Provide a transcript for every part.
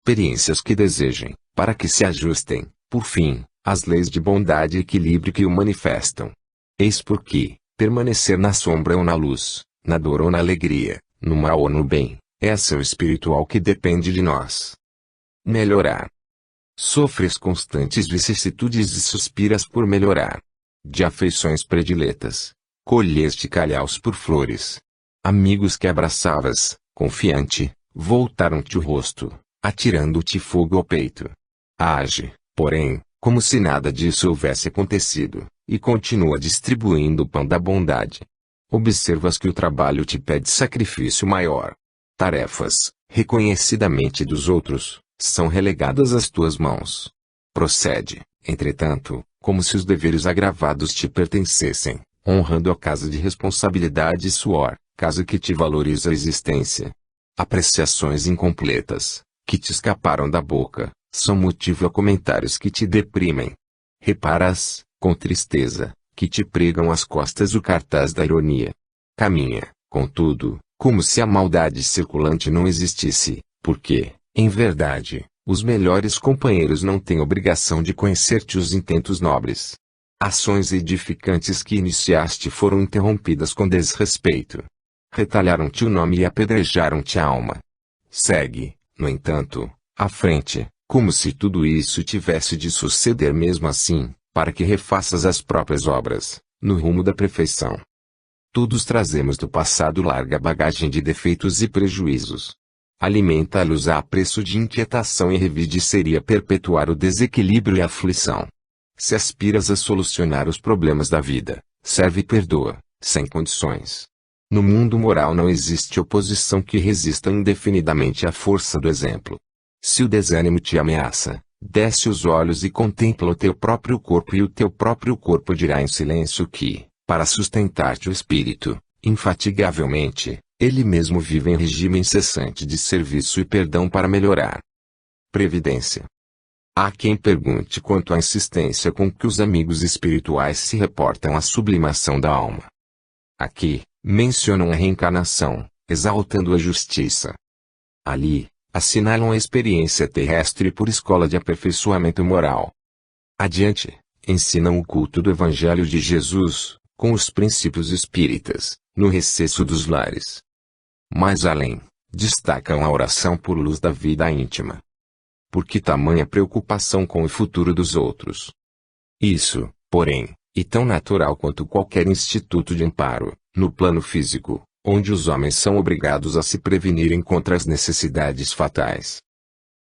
experiências que desejem, para que se ajustem, por fim, às leis de bondade e equilíbrio que o manifestam. Eis porque, permanecer na sombra ou na luz, na dor ou na alegria, no mal ou no bem, é ação espiritual que depende de nós. Melhorar. Sofres constantes vicissitudes e suspiras por melhorar. De afeições prediletas, colheste calhaus por flores. Amigos que abraçavas, confiante, voltaram-te o rosto, atirando-te fogo ao peito. Age, porém, como se nada disso houvesse acontecido, e continua distribuindo o pão da bondade. Observas que o trabalho te pede sacrifício maior. Tarefas, reconhecidamente dos outros, são relegadas às tuas mãos. Procede, entretanto, como se os deveres agravados te pertencessem, honrando a casa de responsabilidade e suor, casa que te valoriza a existência. Apreciações incompletas, que te escaparam da boca, são motivo a comentários que te deprimem. Reparas, com tristeza, que te pregam às costas o cartaz da ironia. Caminha, contudo, como se a maldade circulante não existisse, porque, em verdade, os melhores companheiros não têm obrigação de conhecer-te os intentos nobres. Ações edificantes que iniciaste foram interrompidas com desrespeito. Retalharam-te o nome e apedrejaram-te a alma. Segue, no entanto, à frente, como se tudo isso tivesse de suceder mesmo assim, para que refaças as próprias obras, no rumo da perfeição. Todos trazemos do passado larga bagagem de defeitos e prejuízos. Alimentá-los a preço de inquietação e revide seria perpetuar o desequilíbrio e a aflição. Se aspiras a solucionar os problemas da vida, serve e perdoa, sem condições. No mundo moral não existe oposição que resista indefinidamente à força do exemplo. Se o desânimo te ameaça, desce os olhos e contempla o teu próprio corpo, e o teu próprio corpo dirá em silêncio que, para sustentar-te o espírito, infatigavelmente, ele mesmo vive em regime incessante de serviço e perdão para melhorar. Previdência. Há quem pergunte quanto à insistência com que os amigos espirituais se reportam à sublimação da alma. Aqui, mencionam a reencarnação, exaltando a justiça. Ali, assinalam a experiência terrestre por escola de aperfeiçoamento moral. Adiante, ensinam o culto do Evangelho de Jesus, com os princípios espíritas, no recesso dos lares. Mais além, destacam a oração por luz da vida íntima. Por que tamanha preocupação com o futuro dos outros? Isso, porém, e tão natural quanto qualquer instituto de amparo, no plano físico, onde os homens são obrigados a se prevenirem contra as necessidades fatais.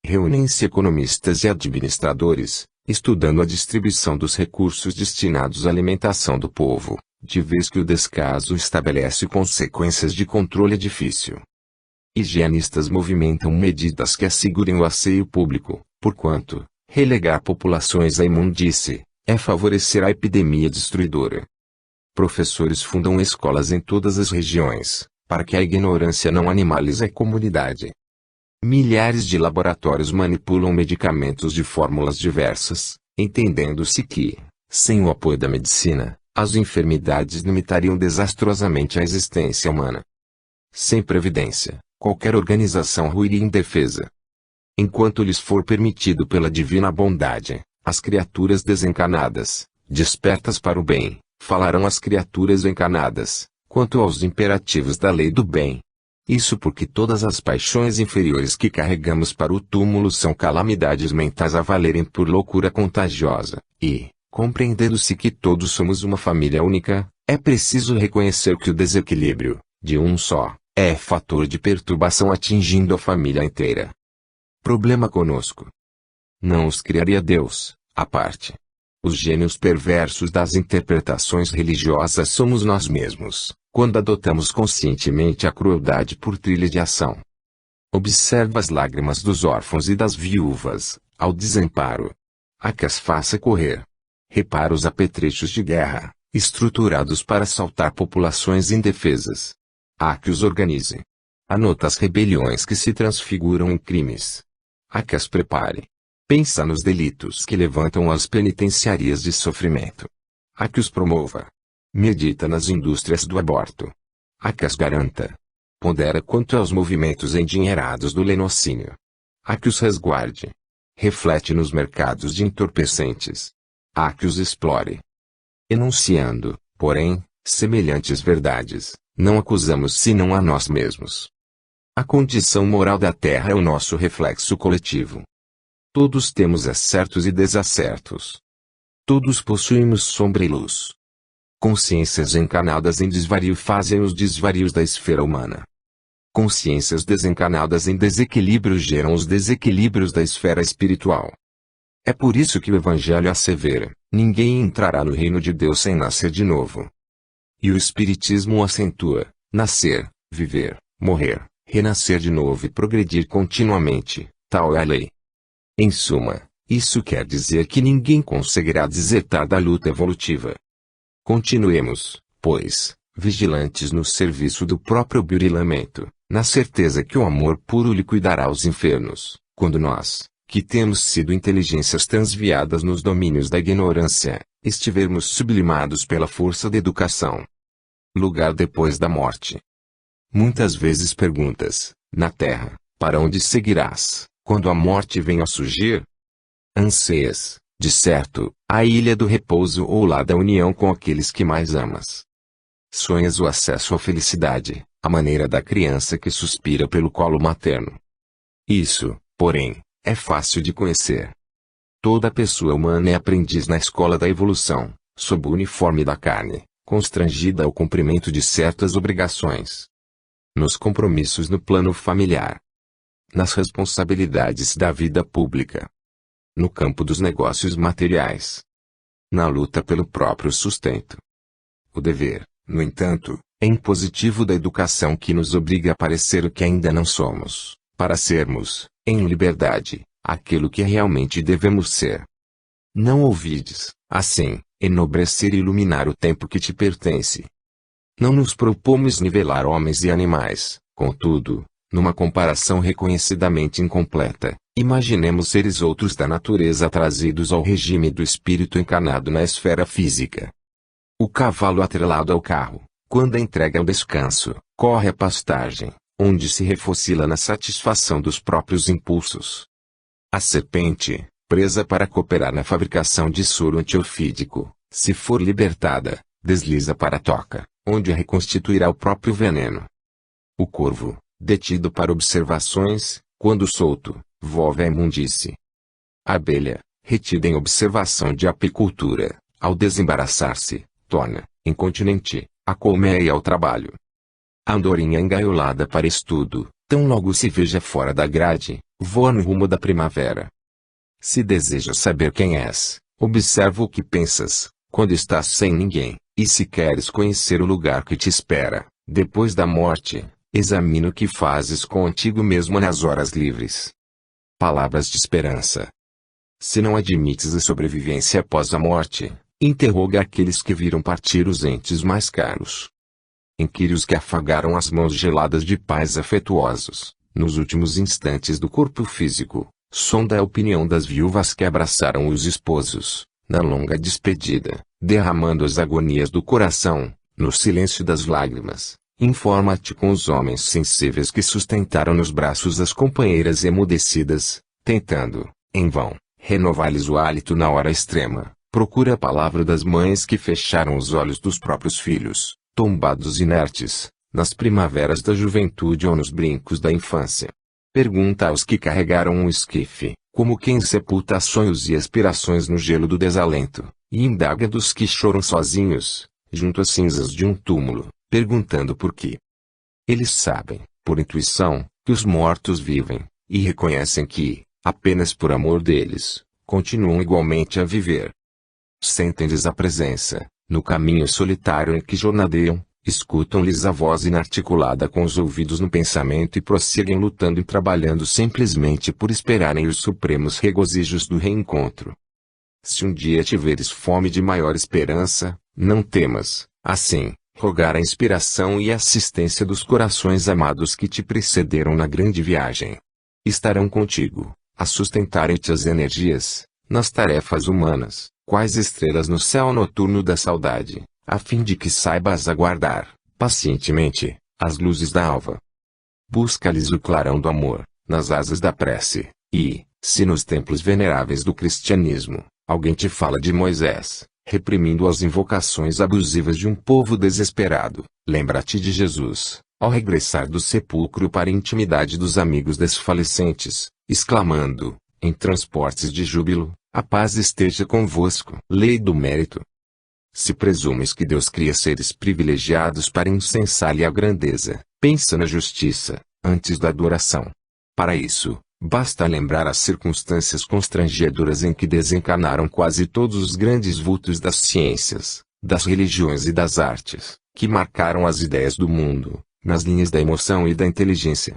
Reúnem-se economistas e administradores, estudando a distribuição dos recursos destinados à alimentação do povo, de vez que o descaso estabelece consequências de controle difícil. Higienistas movimentam medidas que assegurem o asseio público, porquanto, relegar populações à imundície, é favorecer a epidemia destruidora. Professores fundam escolas em todas as regiões, para que a ignorância não animalize a comunidade. Milhares de laboratórios manipulam medicamentos de fórmulas diversas, entendendo-se que, sem o apoio da medicina, as enfermidades limitariam desastrosamente a existência humana. Sem previdência, qualquer organização ruiria indefesa. Enquanto lhes for permitido pela divina bondade, as criaturas desencarnadas, despertas para o bem, falarão às criaturas encarnadas, quanto aos imperativos da lei do bem. Isso porque todas as paixões inferiores que carregamos para o túmulo são calamidades mentais a valerem por loucura contagiosa, e, compreendendo-se que todos somos uma família única, é preciso reconhecer que o desequilíbrio, de um só, é fator de perturbação atingindo a família inteira. Problema conosco. Não os criaria Deus, à parte. Os gênios perversos das interpretações religiosas somos nós mesmos, quando adotamos conscientemente a crueldade por trilha de ação. Observa as lágrimas dos órfãos e das viúvas, ao desamparo. Há que as faça correr. Repara os apetrechos de guerra, estruturados para assaltar populações indefesas. Há que os organize. Anota as rebeliões que se transfiguram em crimes. Há que as prepare. Pensa nos delitos que levantam as penitenciarias de sofrimento. Há que os promova. Medita nas indústrias do aborto. Há que as garanta. Pondera quanto aos movimentos endinheirados do lenocínio. há que os resguarde. Reflete nos mercados de entorpecentes. Há que os explore. Enunciando, porém, semelhantes verdades, não acusamos senão a nós mesmos. A condição moral da Terra é o nosso reflexo coletivo. Todos temos acertos e desacertos. Todos possuímos sombra e luz. Consciências encarnadas em desvario fazem os desvarios da esfera humana. Consciências desencarnadas em desequilíbrio geram os desequilíbrios da esfera espiritual. É por isso que o Evangelho assevera: ninguém entrará no reino de Deus sem nascer de novo. E o Espiritismo acentua: nascer, viver, morrer, renascer de novo e progredir continuamente, tal é a lei. Em suma, isso quer dizer que ninguém conseguirá desertar da luta evolutiva. Continuemos, pois, vigilantes no serviço do próprio burilamento, na certeza que o amor puro liquidará os infernos, quando nós, que temos sido inteligências transviadas nos domínios da ignorância, estivermos sublimados pela força da educação. Lugar depois da morte. Muitas vezes perguntas, na terra, para onde seguirás, quando a morte vem a surgir? Anseias, de certo, a ilha do repouso ou lá da união com aqueles que mais amas. Sonhas o acesso à felicidade, à maneira da criança que suspira pelo colo materno. Isso, porém, é fácil de conhecer. Toda pessoa humana é aprendiz na escola da evolução, sob o uniforme da carne, constrangida ao cumprimento de certas obrigações. Nos compromissos no plano familiar. Nas responsabilidades da vida pública. No campo dos negócios materiais. Na luta pelo próprio sustento. O dever, no entanto, é impositivo da educação que nos obriga a parecer o que ainda não somos, para sermos, em liberdade, aquilo que realmente devemos ser. Não ouvides, assim, enobrecer e iluminar o tempo que te pertence. Não nos propomos nivelar homens e animais, contudo, numa comparação reconhecidamente incompleta, imaginemos seres outros da natureza trazidos ao regime do espírito encarnado na esfera física. O cavalo atrelado ao carro, quando entregue ao descanso, corre a pastagem, onde se refocila na satisfação dos próprios impulsos. A serpente, presa para cooperar na fabricação de soro antiofídico, se for libertada, desliza para a toca, onde reconstituirá o próprio veneno. O corvo, detido para observações, quando solto, volve à imundície. A abelha, retida em observação de apicultura, ao desembaraçar-se, torna, incontinente, a colmeia ao trabalho. A andorinha engaiolada para estudo, tão logo se veja fora da grade, voa no rumo da primavera. Se desejas saber quem és, observa o que pensas, quando estás sem ninguém, e se queres conhecer o lugar que te espera, depois da morte, examina o que fazes contigo mesmo nas horas livres. Palavras de esperança. Se não admites a sobrevivência após a morte, interroga aqueles que viram partir os entes mais caros. Inquire os que afagaram as mãos geladas de pais afetuosos, nos últimos instantes do corpo físico. Sonda a opinião das viúvas que abraçaram os esposos, na longa despedida, derramando as agonias do coração, no silêncio das lágrimas. Informa-te com os homens sensíveis que sustentaram nos braços as companheiras emudecidas, tentando, em vão, renovar-lhes o hálito na hora extrema. Procura a palavra das mães que fecharam os olhos dos próprios filhos, tombados inertes, nas primaveras da juventude ou nos brincos da infância. Pergunta aos que carregaram um esquife, como quem sepulta sonhos e aspirações no gelo do desalento, e indaga dos que choram sozinhos, junto às cinzas de um túmulo, perguntando por quê. Eles sabem, por intuição, que os mortos vivem, e reconhecem que, apenas por amor deles, continuam igualmente a viver. Sentem-lhes a presença, no caminho solitário em que jornadeiam, escutam-lhes a voz inarticulada com os ouvidos no pensamento e prosseguem lutando e trabalhando simplesmente por esperarem os supremos regozijos do reencontro. Se um dia tiveres fome de maior esperança, não temas, assim, rogar a inspiração e a assistência dos corações amados que te precederam na grande viagem. Estarão contigo, a sustentarem-te as energias, nas tarefas humanas, quais estrelas no céu noturno da saudade, a fim de que saibas aguardar, pacientemente, as luzes da alva. Busca-lhes o clarão do amor, nas asas da prece, E, se nos templos veneráveis do cristianismo, alguém te fala de Moisés, reprimindo as invocações abusivas de um povo desesperado, lembra-te de Jesus, ao regressar do sepulcro para a intimidade dos amigos desfalecentes, exclamando, em transportes de júbilo, a paz esteja convosco. Lei do mérito. Se presumes que Deus cria seres privilegiados para incensar-lhe a grandeza, pensa na justiça, antes da adoração. Para isso, basta lembrar as circunstâncias constrangedoras em que desencarnaram quase todos os grandes vultos das ciências, das religiões e das artes, que marcaram as ideias do mundo, nas linhas da emoção e da inteligência.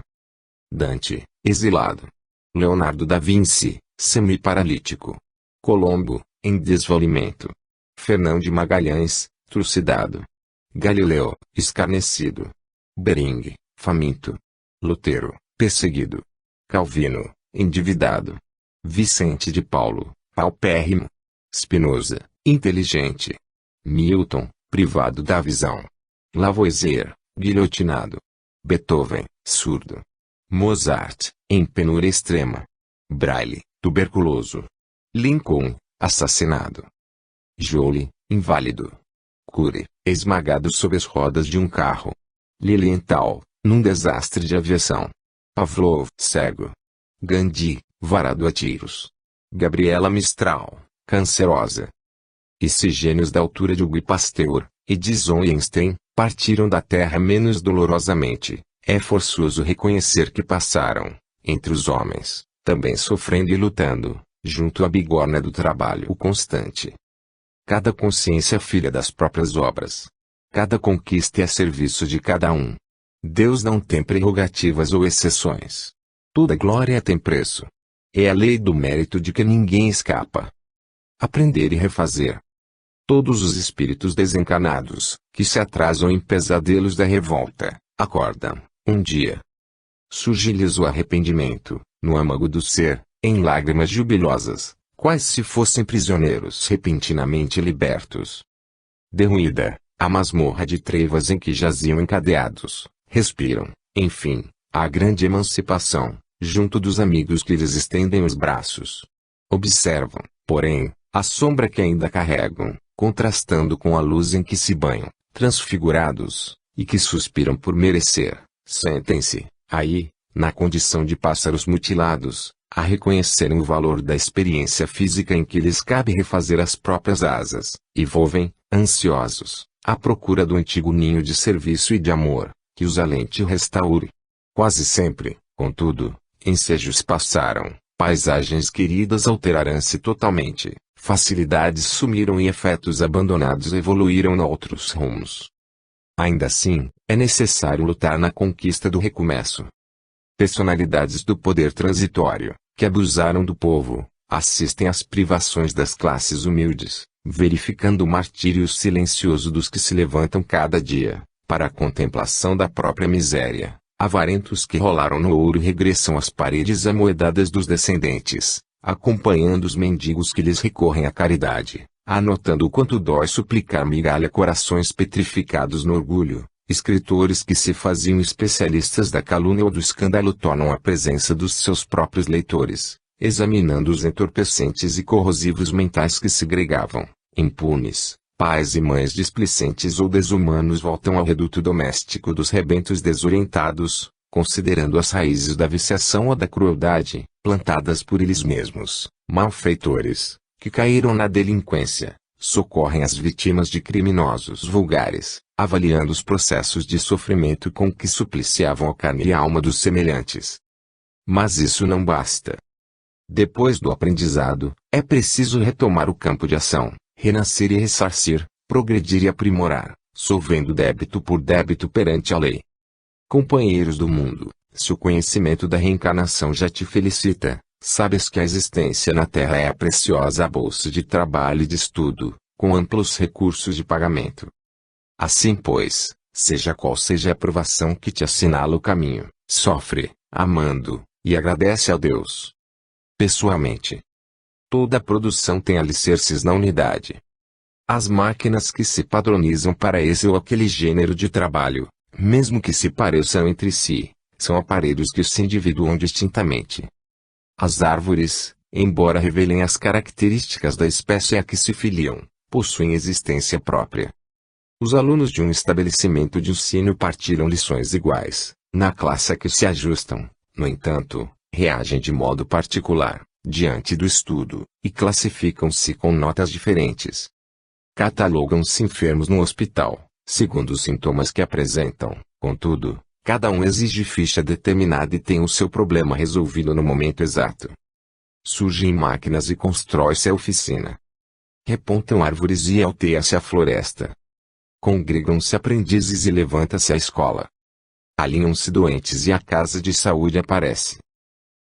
Dante, exilado. Leonardo da Vinci, semi-paralítico. Colombo, em desvalimento. Fernão de Magalhães, trucidado. Galileu, escarnecido. Bering, faminto. Lutero, perseguido. Calvino, endividado. Vicente de Paulo, paupérrimo. Spinoza, inteligente. Milton, privado da visão. Lavoisier, guilhotinado. Beethoven, surdo. Mozart, em penúria extrema. Braille, tuberculoso. Lincoln, assassinado. Joly, inválido. Curie, esmagado sob as rodas de um carro. Lilienthal, num desastre de aviação. Pavlov, cego. Gandhi, varado a tiros. Gabriela Mistral, cancerosa. E se gênios da altura de Hugo Pasteur, Edison e Einstein, partiram da Terra menos dolorosamente, é forçoso reconhecer que passaram, entre os homens, também sofrendo e lutando, junto à bigorna do trabalho constante. Cada consciência é filha das próprias obras. Cada conquista é a serviço de cada um. Deus não tem prerrogativas ou exceções. Toda glória tem preço. É a lei do mérito de que ninguém escapa. Aprender e refazer. Todos os espíritos desencarnados, que se atrasam em pesadelos da revolta, acordam, um dia. Surge-lhes o arrependimento, no âmago do ser, em lágrimas jubilosas, quais se fossem prisioneiros repentinamente libertos. Derruída, a masmorra de trevas em que jaziam encadeados, respiram, enfim, a grande emancipação, junto dos amigos que lhes estendem os braços. Observam, porém, a sombra que ainda carregam, contrastando com a luz em que se banham, transfigurados, e que suspiram por merecer, sentem-se, aí, na condição de pássaros mutilados, a reconhecerem o valor da experiência física em que lhes cabe refazer as próprias asas, e volvem, ansiosos, à procura do antigo ninho de serviço e de amor, que os alente e restaure. Quase sempre, contudo, ensejos passaram, paisagens queridas alterarão-se totalmente, facilidades sumiram e efetos abandonados evoluíram noutros rumos. Ainda assim, é necessário lutar na conquista do recomeço. Personalidades do poder transitório, que abusaram do povo, assistem às privações das classes humildes, verificando o martírio silencioso dos que se levantam cada dia, para a contemplação da própria miséria. Avarentos que rolaram no ouro regressam às paredes amoedadas dos descendentes, acompanhando os mendigos que lhes recorrem à caridade, anotando o quanto dói suplicar migalha, corações petrificados no orgulho. Escritores que se faziam especialistas da calúnia ou do escândalo tornam a presença dos seus próprios leitores, examinando os entorpecentes e corrosivos mentais que segregavam, impunes. Pais e mães displicentes ou desumanos voltam ao reduto doméstico dos rebentos desorientados, considerando as raízes da viciação ou da crueldade, plantadas por eles mesmos, malfeitores, que caíram na delinquência. Socorrem as vítimas de criminosos vulgares, avaliando os processos de sofrimento com que supliciavam a carne e a alma dos semelhantes. Mas isso não basta. Depois do aprendizado, é preciso retomar o campo de ação, renascer e ressarcir, progredir e aprimorar, solvendo débito por débito perante a lei. Companheiros do mundo, se o conhecimento da reencarnação já te felicita, sabes que a existência na Terra é a preciosa bolsa de trabalho e de estudo, com amplos recursos de pagamento. Assim pois, seja qual seja a provação que te assinala o caminho, sofre, amando, e agradece a Deus. Pessoalmente, toda a produção tem alicerces na unidade. As máquinas que se padronizam para esse ou aquele gênero de trabalho, mesmo que se pareçam entre si, são aparelhos que se individuam distintamente. As árvores, embora revelem as características da espécie a que se filiam, possuem existência própria. Os alunos de um estabelecimento de ensino partilham lições iguais, na classe a que se ajustam, no entanto, reagem de modo particular, diante do estudo, e classificam-se com notas diferentes. Catalogam-se enfermos no hospital, segundo os sintomas que apresentam, contudo, cada um exige ficha determinada e tem o seu problema resolvido no momento exato. Surgem máquinas e constrói-se a oficina. Repontam árvores e alteia-se a floresta. Congregam-se aprendizes e levanta-se a escola. Alinham-se doentes e a casa de saúde aparece.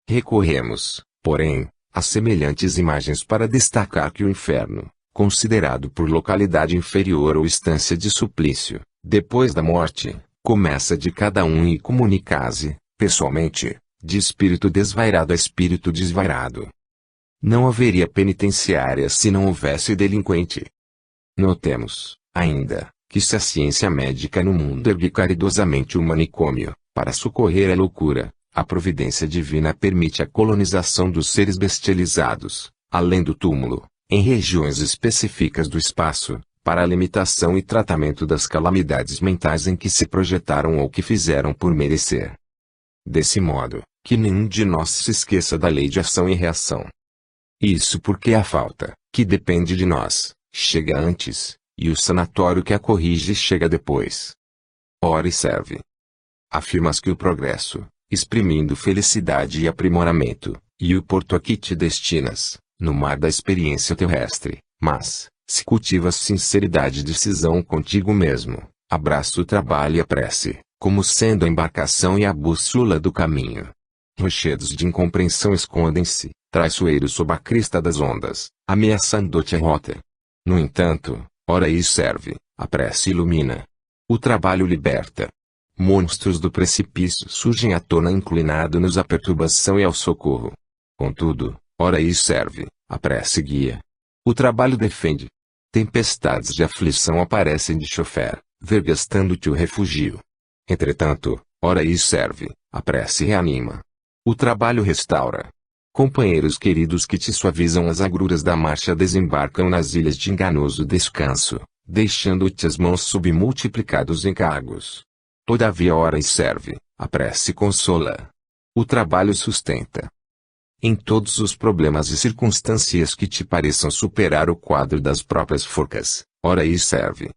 Recorremos, porém, a semelhantes imagens para destacar que o inferno, considerado por localidade inferior ou estância de suplício, depois da morte, começa de cada um e comunica-se, pessoalmente, de espírito desvairado a espírito desvairado. Não haveria penitenciária se não houvesse delinquente. Notemos, ainda, que se a ciência médica no mundo ergue caridosamente o manicômio, para socorrer a loucura, a providência divina permite a colonização dos seres bestializados, além do túmulo, em regiões específicas do espaço, para a limitação e tratamento das calamidades mentais em que se projetaram ou que fizeram por merecer. Desse modo, que nenhum de nós se esqueça da lei de ação e reação. Isso porque a falta, que depende de nós, chega antes, e o sanatório que a corrige chega depois. Ora e serve. Afirmas que o progresso, exprimindo felicidade e aprimoramento, e o porto a que te destinas, no mar da experiência terrestre, mas, se cultivas sinceridade e decisão contigo mesmo, abraça o trabalho e a prece, como sendo a embarcação e a bússola do caminho. Rochedos de incompreensão escondem-se, traiçoeiros sob a crista das ondas, ameaçando-te a rota. No entanto, ora isso serve, a prece ilumina. O trabalho liberta. Monstros do precipício surgem à tona inclinado-nos à perturbação e ao socorro. Contudo, ora isso serve, a prece guia. O trabalho defende. Tempestades de aflição aparecem de chofer, vergastando-te o refúgio. Entretanto, ora isso serve, a prece reanima. O trabalho restaura. Companheiros queridos que te suavizam as agruras da marcha desembarcam nas ilhas de enganoso descanso, deixando-te as mãos sob multiplicados encargos. Todavia ora isso serve, a prece consola. O trabalho sustenta. Em todos os problemas e circunstâncias que te pareçam superar o quadro das próprias forcas, ora isso serve.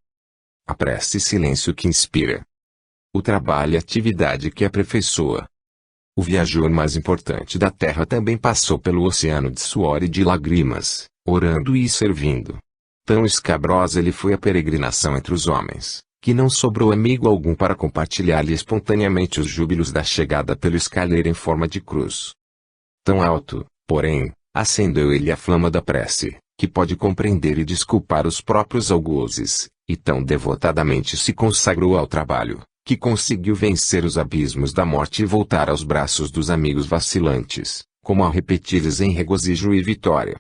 A prece silêncio que inspira. O trabalho e atividade que aperfeiçoa. O viajor mais importante da terra também passou pelo oceano de suor e de lágrimas, orando e servindo. Tão escabrosa lhe foi a peregrinação entre os homens, que não sobrou amigo algum para compartilhar-lhe espontaneamente os júbilos da chegada pelo escaleiro em forma de cruz. Tão alto, porém, acendeu ele a flama da prece, que pode compreender e desculpar os próprios algozes, e tão devotadamente se consagrou ao trabalho, que conseguiu vencer os abismos da morte e voltar aos braços dos amigos vacilantes, como ao repetir-lhes em regozijo e vitória.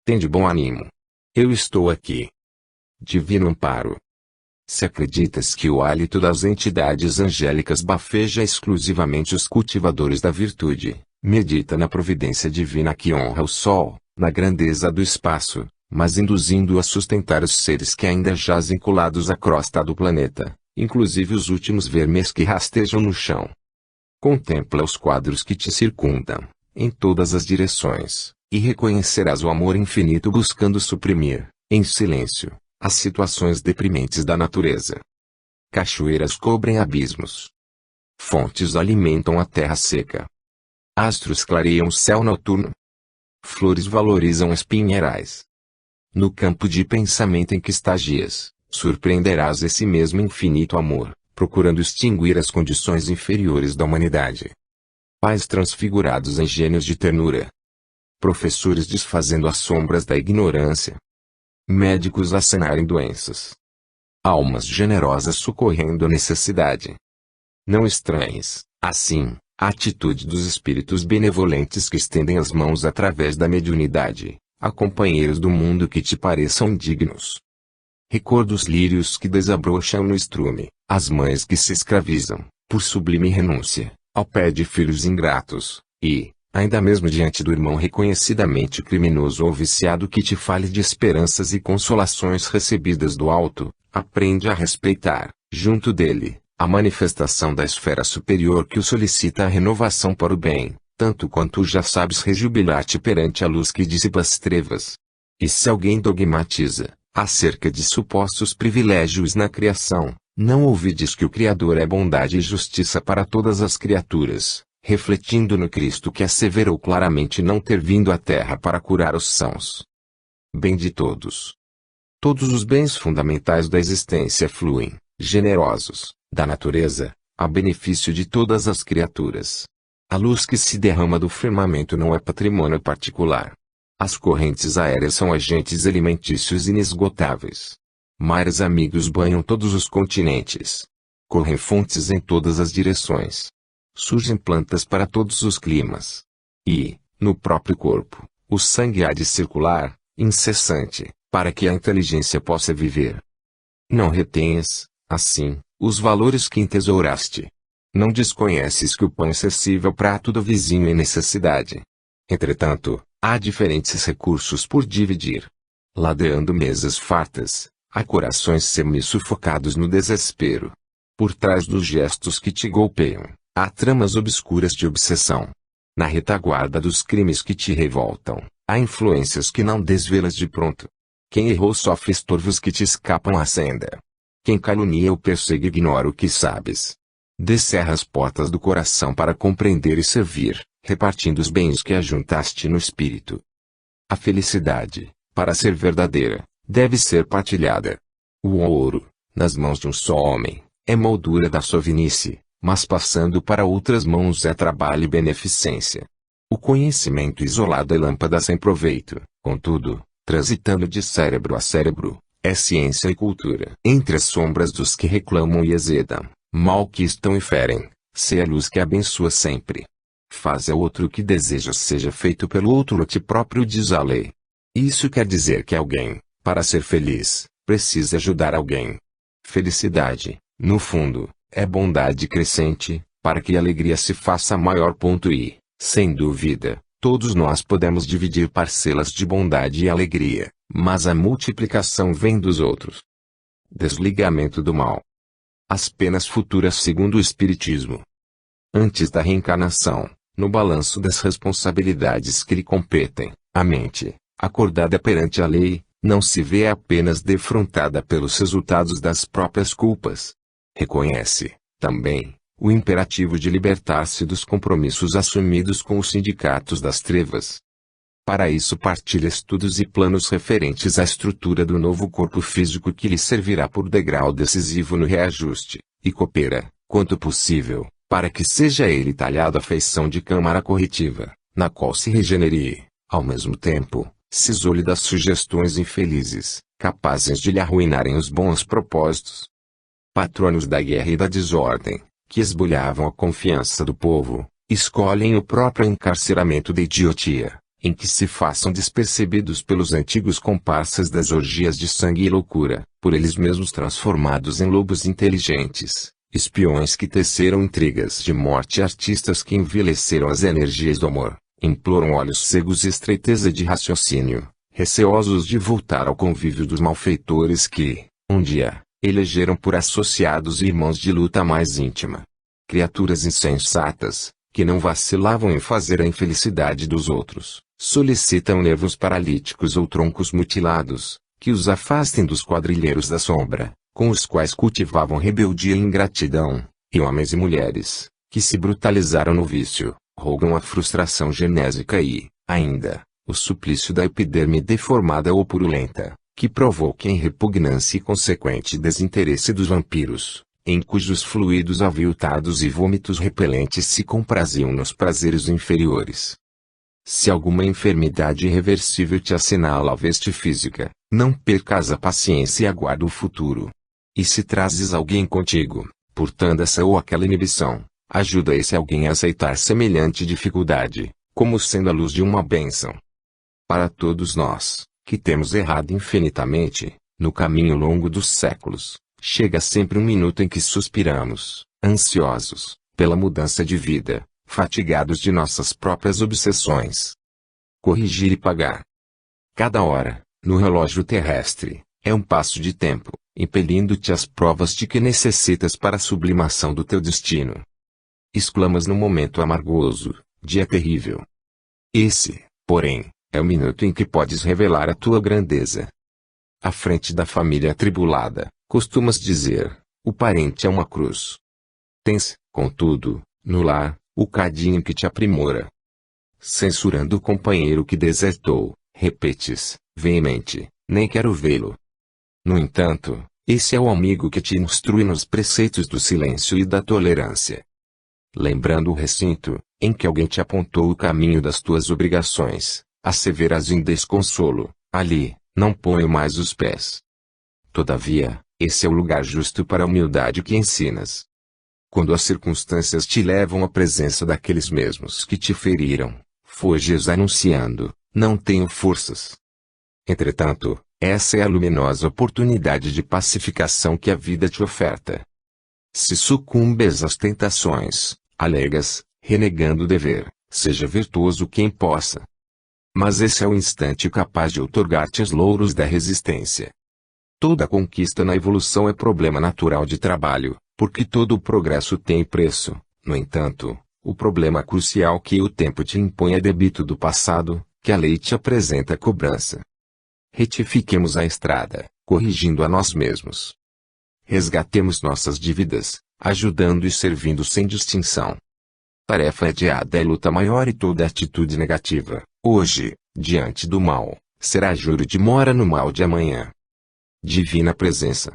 Tende bom ânimo. Eu estou aqui. Divino amparo. Se acreditas que o hálito das entidades angélicas bafeja exclusivamente os cultivadores da virtude, medita na providência divina que honra o sol, na grandeza do espaço, mas induzindo-o a sustentar os seres que ainda jazem colados à crosta do planeta, inclusive os últimos vermes que rastejam no chão. Contempla os quadros que te circundam, em todas as direções, e reconhecerás o amor infinito buscando suprimir, em silêncio, as situações deprimentes da natureza. Cachoeiras cobrem abismos. Fontes alimentam a terra seca. Astros clareiam o céu noturno. Flores valorizam espinheirais. No campo de pensamento em que estagias, surpreenderás esse mesmo infinito amor, procurando extinguir as condições inferiores da humanidade. Pais transfigurados em gênios de ternura. Professores desfazendo as sombras da ignorância. Médicos a sanarem doenças. Almas generosas socorrendo a necessidade. Não estranhes, assim, a atitude dos espíritos benevolentes que estendem as mãos através da mediunidade, a companheiros do mundo que te pareçam indignos. Recorda os lírios que desabrocham no estrume, as mães que se escravizam, por sublime renúncia, ao pé de filhos ingratos, e, ainda mesmo diante do irmão reconhecidamente criminoso ou viciado que te fale de esperanças e consolações recebidas do alto, aprende a respeitar, junto dele, a manifestação da esfera superior que o solicita a renovação para o bem, tanto quanto já sabes rejubilar-te perante a luz que dissipa as trevas. E se alguém dogmatiza acerca de supostos privilégios na criação, não ouvides que o Criador é bondade e justiça para todas as criaturas, refletindo no Cristo que asseverou claramente não ter vindo à terra para curar os sãos. Bem de todos. Todos os bens fundamentais da existência fluem, generosos, da natureza, a benefício de todas as criaturas. A luz que se derrama do firmamento não é patrimônio particular. As correntes aéreas são agentes alimentícios inesgotáveis. Mares amigos banham todos os continentes. Correm fontes em todas as direções. Surgem plantas para todos os climas. E, no próprio corpo, o sangue há de circular, incessante, para que a inteligência possa viver. Não retenhas, assim, os valores que entesouraste. Não desconheces que o pão acessível ao prato do vizinho é necessidade. Entretanto, há diferentes recursos por dividir. Ladeando mesas fartas, há corações semi-sufocados no desespero. Por trás dos gestos que te golpeiam, há tramas obscuras de obsessão. Na retaguarda dos crimes que te revoltam, há influências que não desvelas de pronto. Quem errou sofre estorvos que te escapam à senda. Quem calunia ou persegue ignora o que sabes. Descerra as portas do coração para compreender e servir, repartindo os bens que ajuntaste no espírito. A felicidade, para ser verdadeira, deve ser partilhada. O ouro, nas mãos de um só homem, é moldura da sovinice, mas passando para outras mãos é trabalho e beneficência. O conhecimento isolado é lâmpada sem proveito, contudo, transitando de cérebro a cérebro, é ciência e cultura. Entre as sombras dos que reclamam e azedam, mal que estão e ferem, se a luz que abençoa sempre. Faz ao outro o que desejas seja feito pelo outro a ti próprio, diz a lei. Isso quer dizer que alguém, para ser feliz, precisa ajudar alguém. Felicidade, no fundo, é bondade crescente, para que a alegria se faça maior. E, sem dúvida, todos nós podemos dividir parcelas de bondade e alegria, mas a multiplicação vem dos outros. Desligamento do mal. As penas futuras segundo o Espiritismo. Antes da reencarnação, no balanço das responsabilidades que lhe competem, a mente, acordada perante a lei, não se vê apenas defrontada pelos resultados das próprias culpas. Reconhece, também, o imperativo de libertar-se dos compromissos assumidos com os sindicatos das trevas. Para isso partilha estudos e planos referentes à estrutura do novo corpo físico que lhe servirá por degrau decisivo no reajuste, e coopera, quanto possível, para que seja ele talhado à feição de câmara corretiva, na qual se regenere, ao mesmo tempo, se isole das sugestões infelizes, capazes de lhe arruinarem os bons propósitos. Patronos da guerra e da desordem, que esbulhavam a confiança do povo, escolhem o próprio encarceramento da idiotia, em que se façam despercebidos pelos antigos comparsas das orgias de sangue e loucura, por eles mesmos transformados em lobos inteligentes, espiões que teceram intrigas de morte e artistas que envelheceram as energias do amor, imploram olhos cegos e estreiteza de raciocínio, receosos de voltar ao convívio dos malfeitores que, um dia, elegeram por associados e irmãos de luta mais íntima. Criaturas insensatas, que não vacilavam em fazer a infelicidade dos outros, solicitam nervos paralíticos ou troncos mutilados, que os afastem dos quadrilheiros da sombra, com os quais cultivavam rebeldia e ingratidão, e homens e mulheres, que se brutalizaram no vício, rogam a frustração genésica e, ainda, o suplício da epiderme deformada ou purulenta, que provoquem repugnância e consequente desinteresse dos vampiros, em cujos fluidos aviltados e vômitos repelentes se compraziam nos prazeres inferiores. Se alguma enfermidade irreversível te assinala a veste física, não percas a paciência e aguarda o futuro. E se trazes alguém contigo, portando essa ou aquela inibição, ajuda esse alguém a aceitar semelhante dificuldade, como sendo a luz de uma bênção. Para todos nós, que temos errado infinitamente, no caminho longo dos séculos, chega sempre um minuto em que suspiramos, ansiosos, pela mudança de vida, fatigados de nossas próprias obsessões. Corrigir e pagar. Cada hora, no relógio terrestre, é um passo de tempo, impelindo-te às provas de que necessitas para a sublimação do teu destino. Exclamas no momento amargoso, dia terrível. Esse, porém, é o minuto em que podes revelar a tua grandeza. À frente da família atribulada, costumas dizer, o parente é uma cruz. Tens, contudo, no lar, o cadinho que te aprimora. Censurando o companheiro que desertou, repetes, veemente, nem quero vê-lo. No entanto, esse é o amigo que te instrui nos preceitos do silêncio e da tolerância. Lembrando o recinto, em que alguém te apontou o caminho das tuas obrigações, asseveras em desconsolo, ali, não ponho mais os pés. Todavia, esse é o lugar justo para a humildade que ensinas. Quando as circunstâncias te levam à presença daqueles mesmos que te feriram, foges anunciando, não tenho forças. Entretanto, essa é a luminosa oportunidade de pacificação que a vida te oferta. Se sucumbes às tentações, alegas, renegando o dever, seja virtuoso quem possa. Mas esse é o instante capaz de outorgar-te os louros da resistência. Toda conquista na evolução é problema natural de trabalho, porque todo o progresso tem preço. No entanto, o problema crucial que o tempo te impõe é débito do passado, que a lei te apresenta cobrança. Retifiquemos a estrada, corrigindo a nós mesmos. Resgatemos nossas dívidas, ajudando e servindo sem distinção. Tarefa adiada é luta maior e toda atitude negativa, hoje, diante do mal, será juro de mora no mal de amanhã. Divina presença.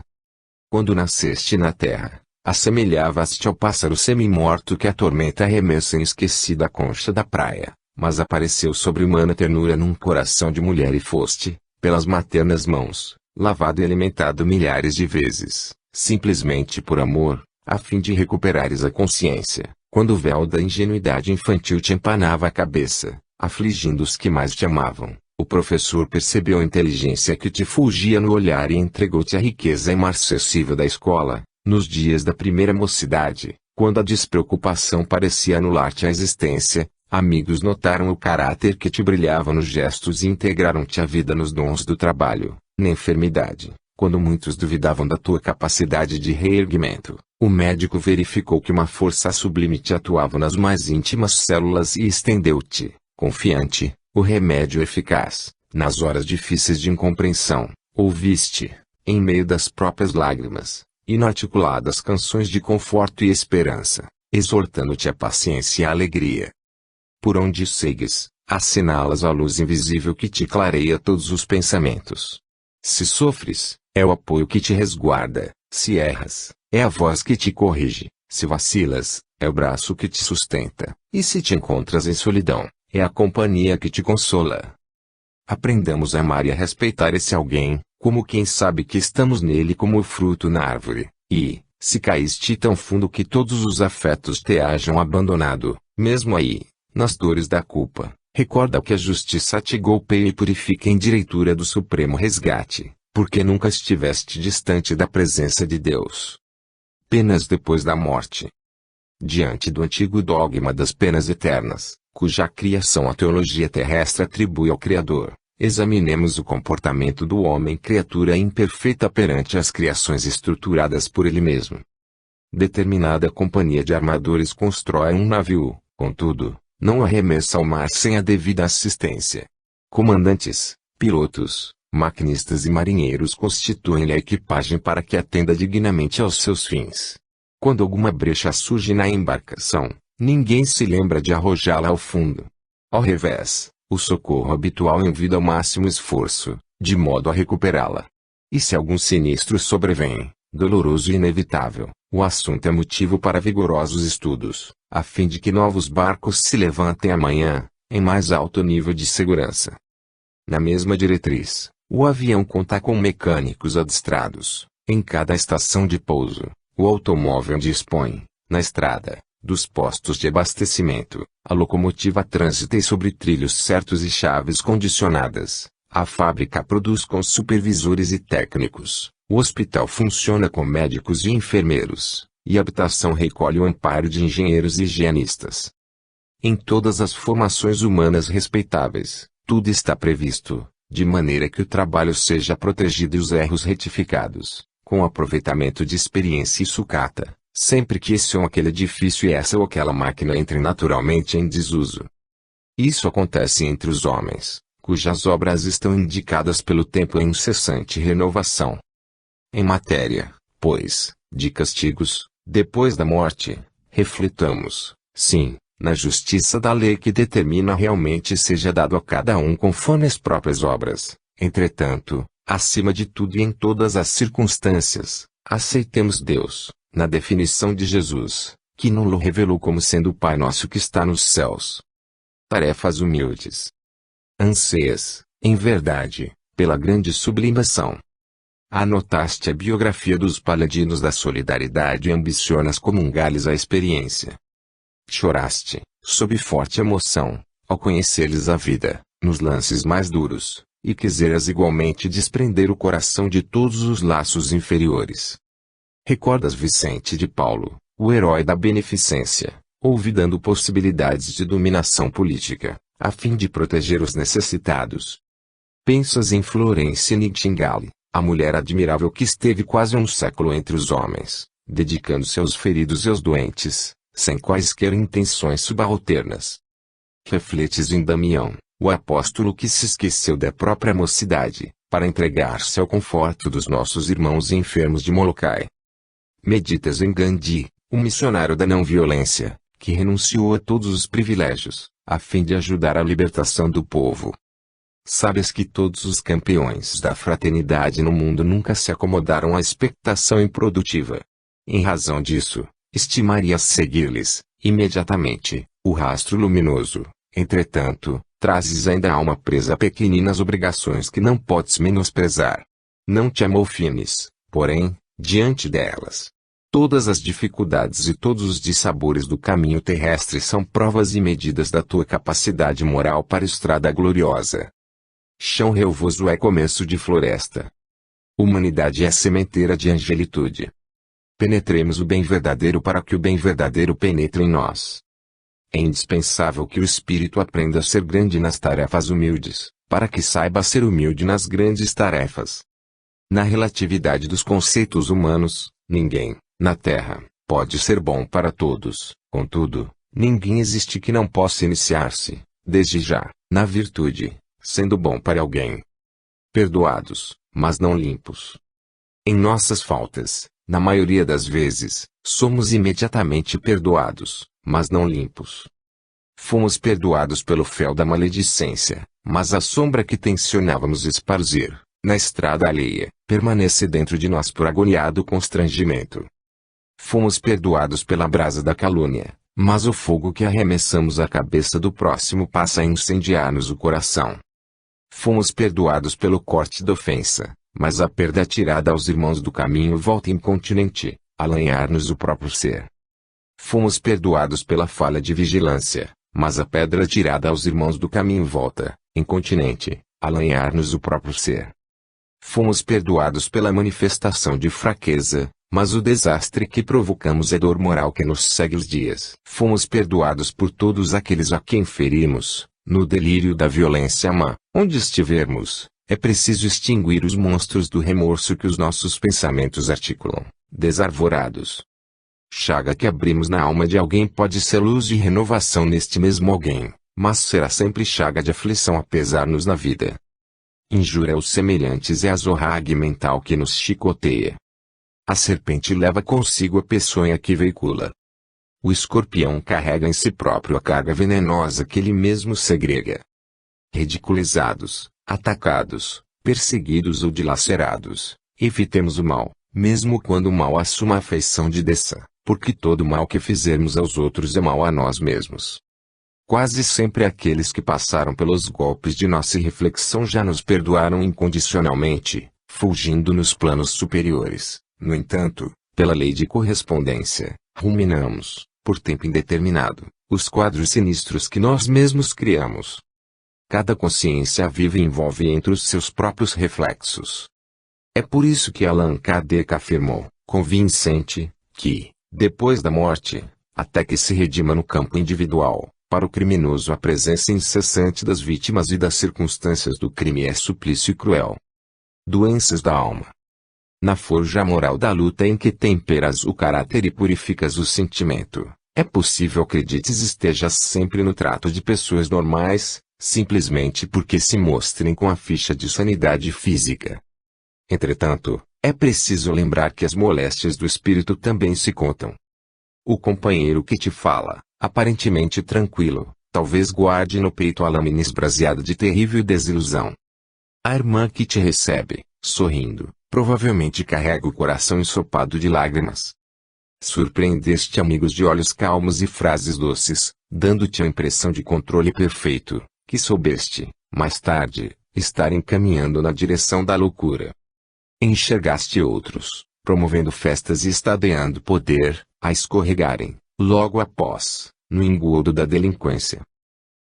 Quando nasceste na terra, assemelhavas-te ao pássaro semi-morto que a tormenta arremessa em esquecida concha da praia, mas apareceu sobre-humana ternura num coração de mulher e foste, pelas maternas mãos, lavado e alimentado milhares de vezes, simplesmente por amor, a fim de recuperares a consciência, quando o véu da ingenuidade infantil te empanava a cabeça, afligindo os que mais te amavam. O professor percebeu a inteligência que te fulgia no olhar e entregou-te a riqueza imarcessível da escola, nos dias da primeira mocidade, quando a despreocupação parecia anular-te a existência. Amigos notaram o caráter que te brilhava nos gestos e integraram-te à vida nos dons do trabalho, na enfermidade. Quando muitos duvidavam da tua capacidade de reerguimento, o médico verificou que uma força sublime te atuava nas mais íntimas células e estendeu-te, confiante, o remédio eficaz. Nas horas difíceis de incompreensão, ouviste, em meio das próprias lágrimas, inarticuladas canções de conforto e esperança, exortando-te à paciência e à alegria. Por onde segues, assinalas a luz invisível que te clareia todos os pensamentos. Se sofres, é o apoio que te resguarda. Se erras, é a voz que te corrige. Se vacilas, é o braço que te sustenta. E se te encontras em solidão, é a companhia que te consola. Aprendamos a amar e a respeitar esse alguém, como quem sabe que estamos nele como o fruto na árvore. E, se caíste tão fundo que todos os afetos te hajam abandonado, mesmo aí, nas dores da culpa, recorda que a justiça te golpeia e purifica em direitura do supremo resgate, porque nunca estiveste distante da presença de Deus. Penas depois da morte. Diante do antigo dogma das penas eternas, cuja criação a teologia terrestre atribui ao Criador, examinemos o comportamento do homem criatura imperfeita perante as criações estruturadas por ele mesmo. Determinada companhia de armadores constrói um navio, contudo, não arremessa ao mar sem a devida assistência. Comandantes, pilotos, maquinistas e marinheiros constituem-lhe a equipagem para que atenda dignamente aos seus fins. Quando alguma brecha surge na embarcação, ninguém se lembra de arrojá-la ao fundo. Ao revés, o socorro habitual envida ao máximo esforço, de modo a recuperá-la. E se algum sinistro sobrevém, doloroso e inevitável, o assunto é motivo para vigorosos estudos, a fim de que novos barcos se levantem amanhã, em mais alto nível de segurança. Na mesma diretriz, o avião conta com mecânicos adestrados. Em cada estação de pouso, o automóvel dispõe, na estrada, dos postos de abastecimento. A locomotiva transita sobre trilhos certos e chaves condicionadas. A fábrica produz com supervisores e técnicos. O hospital funciona com médicos e enfermeiros. E a habitação recolhe o amparo de engenheiros e higienistas. Em todas as formações humanas respeitáveis, tudo está previsto, de maneira que o trabalho seja protegido e os erros retificados, com aproveitamento de experiência e sucata, sempre que esse ou aquele edifício e essa ou aquela máquina entrem naturalmente em desuso. Isso acontece entre os homens, cujas obras estão indicadas pelo tempo em incessante renovação. Em matéria, pois, de castigos, depois da morte, reflitamos, sim, na justiça da lei que determina realmente seja dado a cada um conforme as próprias obras. Entretanto, acima de tudo e em todas as circunstâncias, aceitemos Deus, na definição de Jesus, que nos revelou como sendo o Pai nosso que está nos céus. Tarefas humildes. Anseias, em verdade, pela grande sublimação. Anotaste a biografia dos paladinos da solidariedade e ambicionas comungar-lhes a experiência. Choraste, sob forte emoção, ao conhecer-lhes a vida, nos lances mais duros, e quiseras igualmente desprender o coração de todos os laços inferiores. Recordas Vicente de Paulo, o herói da beneficência, olvidando possibilidades de dominação política, a fim de proteger os necessitados. Pensas em Florence Nightingale, a mulher admirável que esteve quase um século entre os homens, dedicando-se aos feridos e aos doentes, sem quaisquer intenções subalternas. Refletes em Damião, o apóstolo que se esqueceu da própria mocidade, para entregar-se ao conforto dos nossos irmãos enfermos de Molokai. Meditas em Gandhi, o missionário da não-violência, que renunciou a todos os privilégios, a fim de ajudar a libertação do povo. Sabes que todos os campeões da fraternidade no mundo nunca se acomodaram à expectação improdutiva. Em razão disso, estimarias seguir-lhes, imediatamente, o rastro luminoso. Entretanto, trazes ainda a alma presa a pequeninas obrigações que não podes menosprezar. Não te amofines, porém, diante delas. Todas as dificuldades e todos os dissabores do caminho terrestre são provas e medidas da tua capacidade moral para a estrada gloriosa. Chão relvoso é começo de floresta. Humanidade é sementeira de angelitude. Penetremos o bem verdadeiro para que o bem verdadeiro penetre em nós. É indispensável que o espírito aprenda a ser grande nas tarefas humildes, para que saiba ser humilde nas grandes tarefas. Na relatividade dos conceitos humanos, ninguém, na Terra, pode ser bom para todos. Contudo, ninguém existe que não possa iniciar-se, desde já, na virtude, sendo bom para alguém. Perdoados, mas não limpos. Em nossas faltas, na maioria das vezes, somos imediatamente perdoados, mas não limpos. Fomos perdoados pelo fel da maledicência, mas a sombra que tensionávamos esparzir, na estrada alheia, permanece dentro de nós por agoniado constrangimento. Fomos perdoados pela brasa da calúnia, mas o fogo que arremessamos à cabeça do próximo passa a incendiar-nos o coração. Fomos perdoados pelo corte da ofensa, mas a perda atirada aos irmãos do caminho volta incontinente, a lanhar-nos o próprio ser. Fomos perdoados pela falha de vigilância, mas a pedra atirada aos irmãos do caminho volta, incontinente, a lanhar-nos o próprio ser. Fomos perdoados pela manifestação de fraqueza, mas o desastre que provocamos é dor moral que nos segue os dias. Fomos perdoados por todos aqueles a quem ferimos, no delírio da violência má. Onde estivermos, é preciso extinguir os monstros do remorso que os nossos pensamentos articulam, desarvorados. Chaga que abrimos na alma de alguém pode ser luz e renovação neste mesmo alguém, mas será sempre chaga de aflição a pesar-nos na vida. Injúria aos semelhantes é a zorrague mental que nos chicoteia. A serpente leva consigo a peçonha que veicula. O escorpião carrega em si próprio a carga venenosa que ele mesmo segrega. Ridiculizados, atacados, perseguidos ou dilacerados, evitemos o mal, mesmo quando o mal assuma a feição de desça, porque todo mal que fizermos aos outros é mal a nós mesmos. Quase sempre aqueles que passaram pelos golpes de nossa irreflexão já nos perdoaram incondicionalmente, fulgindo nos planos superiores. No entanto, pela lei de correspondência, ruminamos, por tempo indeterminado, os quadros sinistros que nós mesmos criamos. Cada consciência vive e envolve entre os seus próprios reflexos. É por isso que Allan Kardec afirmou, convincente, que, depois da morte, até que se redima no campo individual, Para o criminoso a presença incessante das vítimas e das circunstâncias do crime é suplício cruel. Doenças da alma. Na forja moral da luta em que temperas o caráter e purificas o sentimento, é possível que acredites estejas sempre no trato de pessoas normais, simplesmente porque se mostrem com a ficha de sanidade física. Entretanto, é preciso lembrar que as moléstias do espírito também se contam. O companheiro que te fala, aparentemente tranquilo, talvez guarde no peito a lâmina esbraseada de terrível desilusão. A irmã que te recebe, sorrindo, provavelmente carrega o coração ensopado de lágrimas. Surpreendeste amigos de olhos calmos e frases doces, dando-te a impressão de controle perfeito, que soubeste, mais tarde, estar encaminhando na direção da loucura. Enxergaste outros, promovendo festas e estadeando poder, a escorregarem, logo após, no engodo da delinquência.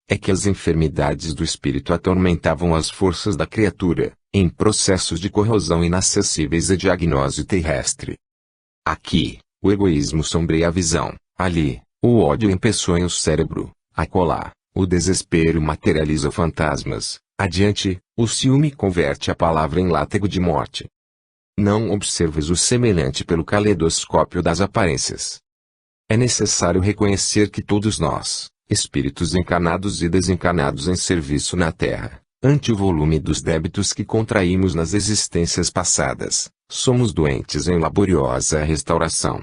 É que as enfermidades do espírito atormentavam as forças da criatura, em processos de corrosão inacessíveis a diagnose terrestre. Aqui, o egoísmo sombreia a visão, ali, o ódio empeçoa o cérebro, acolá, o desespero materializa fantasmas, adiante, o ciúme converte a palavra em látego de morte. Não observes o semelhante pelo caleidoscópio das aparências. É necessário reconhecer que todos nós, espíritos encarnados e desencarnados em serviço na Terra, ante o volume dos débitos que contraímos nas existências passadas, somos doentes em laboriosa restauração.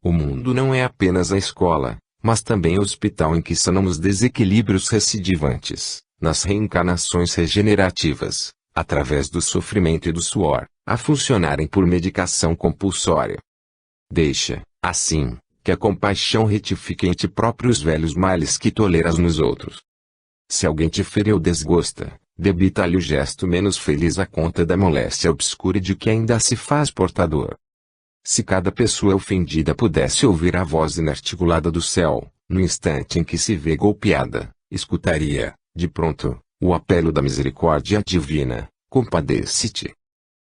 O mundo não é apenas a escola, mas também o hospital em que sanamos desequilíbrios recidivantes, nas reencarnações regenerativas, através do sofrimento e do suor, a funcionarem por medicação compulsória. Deixa, assim, que a compaixão retifique em ti próprio os velhos males que toleras nos outros. Se alguém te feriu ou desgosta, debita-lhe o gesto menos feliz à conta da moléstia obscura de que ainda se faz portador. Se cada pessoa ofendida pudesse ouvir a voz inarticulada do céu, no instante em que se vê golpeada, escutaria, de pronto, o apelo da misericórdia divina: compadece-te.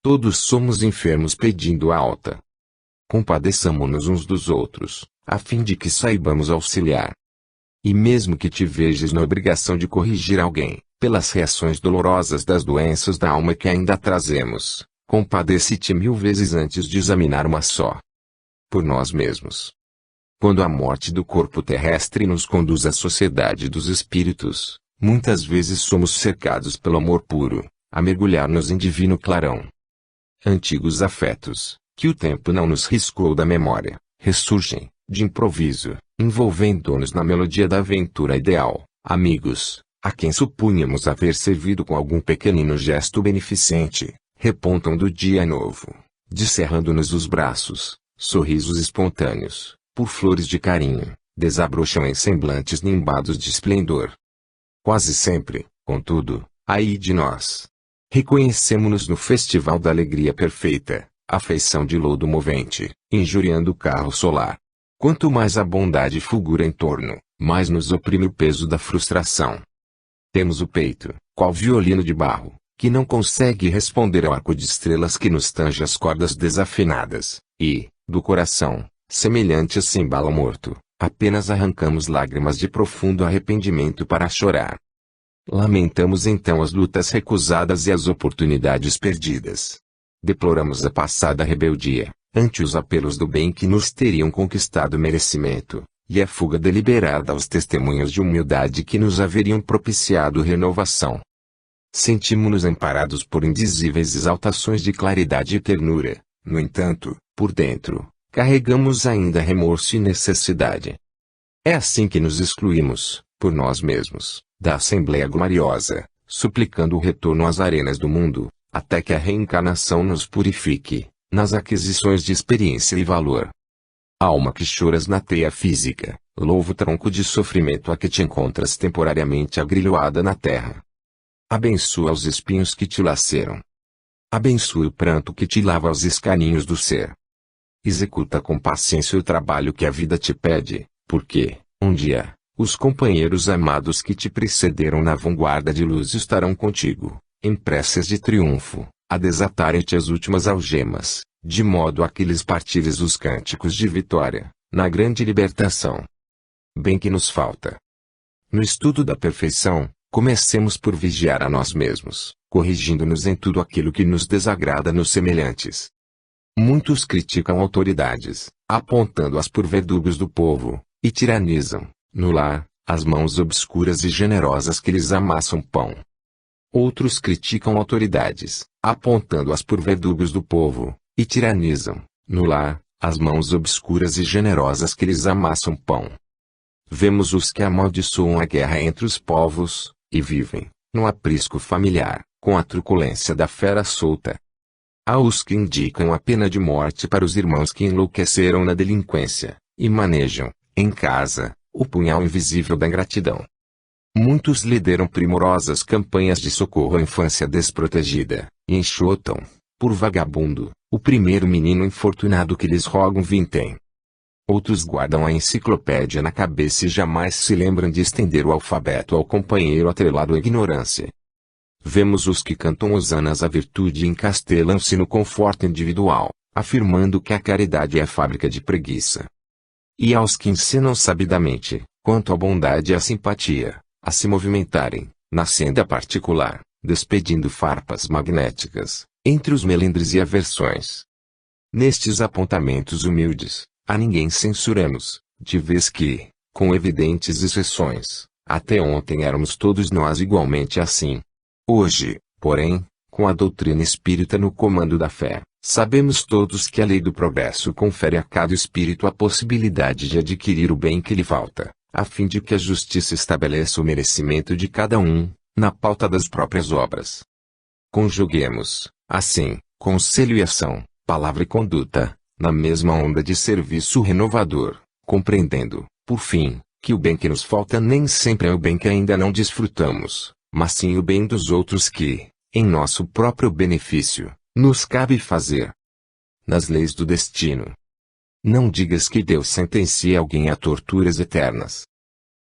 Todos somos enfermos pedindo alta. Compadeçamo-nos uns dos outros, a fim de que saibamos auxiliar. E mesmo que te vejas na obrigação de corrigir alguém, pelas reações dolorosas das doenças da alma que ainda trazemos, compadece-te 1000 vezes antes de examinar uma só. Por nós mesmos. Quando a morte do corpo terrestre nos conduz à sociedade dos espíritos, muitas vezes somos cercados pelo amor puro, a mergulhar-nos em divino clarão. Antigos afetos, que o tempo não nos riscou da memória, ressurgem, de improviso, envolvendo-nos na melodia da aventura ideal. Amigos, a quem supunhamos haver servido com algum pequenino gesto beneficente, repontam do dia novo, descerrando-nos os braços, sorrisos espontâneos, por flores de carinho, desabrocham em semblantes nimbados de esplendor. Quase sempre, contudo, ai de nós. Reconhecemo-nos no festival da alegria perfeita, a feição de lodo movente, injuriando o carro solar. Quanto mais a bondade fulgura em torno, mais nos oprime o peso da frustração. Temos o peito, qual violino de barro, que não consegue responder ao arco de estrelas que nos tange as cordas desafinadas, e, do coração, semelhante a cimbalo morto, apenas arrancamos lágrimas de profundo arrependimento para chorar. Lamentamos então as lutas recusadas e as oportunidades perdidas. Deploramos a passada rebeldia, ante os apelos do bem que nos teriam conquistado merecimento, e a fuga deliberada aos testemunhos de humildade que nos haveriam propiciado renovação. Sentimos-nos amparados por indizíveis exaltações de claridade e ternura, no entanto, por dentro, carregamos ainda remorso e necessidade. É assim que nos excluímos, por nós mesmos, da Assembleia gloriosa, suplicando o retorno às arenas do mundo, até que a reencarnação nos purifique, nas aquisições de experiência e valor. Alma que choras na teia física, louva o tronco de sofrimento a que te encontras temporariamente agrilhoada na terra. Abençoa os espinhos que te laceram. Abençoe o pranto que te lava os escaninhos do ser. Executa com paciência o trabalho que a vida te pede, porque, um dia, os companheiros amados que te precederam na vanguarda de luz estarão contigo, em preces de triunfo, a desatarem-te as últimas algemas, de modo a que lhes partires os cânticos de vitória, na grande libertação. Bem que nos falta. No estudo da perfeição, comecemos por vigiar a nós mesmos, corrigindo-nos em tudo aquilo que nos desagrada nos semelhantes. Muitos criticam autoridades, apontando-as por verdugos do povo, e tiranizam, no lar, as mãos obscuras e generosas que lhes amassam pão. Outros criticam autoridades, apontando-as por verdugos do povo, e tiranizam, no lar, as mãos obscuras e generosas que lhes amassam pão. Vemos os que amaldiçoam a guerra entre os povos, e vivem, no aprisco familiar, com a truculência da fera solta. Há os que indicam a pena de morte para os irmãos que enlouqueceram na delinquência, e manejam, em casa, o punhal invisível da ingratidão. Muitos lideram primorosas campanhas de socorro à infância desprotegida, e enxotam, por vagabundo, o primeiro menino infortunado que lhes roga um vintém. Outros guardam a enciclopédia na cabeça e jamais se lembram de estender o alfabeto ao companheiro atrelado à ignorância. Vemos os que cantam hosanas à virtude e encastelam-se no conforto individual, afirmando que a caridade é fábrica de preguiça. E aos que ensinam sabidamente, quanto à bondade e à simpatia, a se movimentarem, na senda particular, despedindo farpas magnéticas, entre os melindres e aversões. Nestes apontamentos humildes, a ninguém censuramos, de vez que, com evidentes exceções, até ontem éramos todos nós igualmente assim. Hoje, porém, com a doutrina espírita no comando da fé, sabemos todos que a lei do progresso confere a cada espírito a possibilidade de adquirir o bem que lhe falta, a fim de que a justiça estabeleça o merecimento de cada um, na pauta das próprias obras. Conjuguemos, assim, conselho e ação, palavra e conduta, na mesma onda de serviço renovador, compreendendo, por fim, que o bem que nos falta nem sempre é o bem que ainda não desfrutamos, mas sim o bem dos outros que, em nosso próprio benefício, nos cabe fazer. Nas leis do destino. Não digas que Deus sentencia alguém a torturas eternas.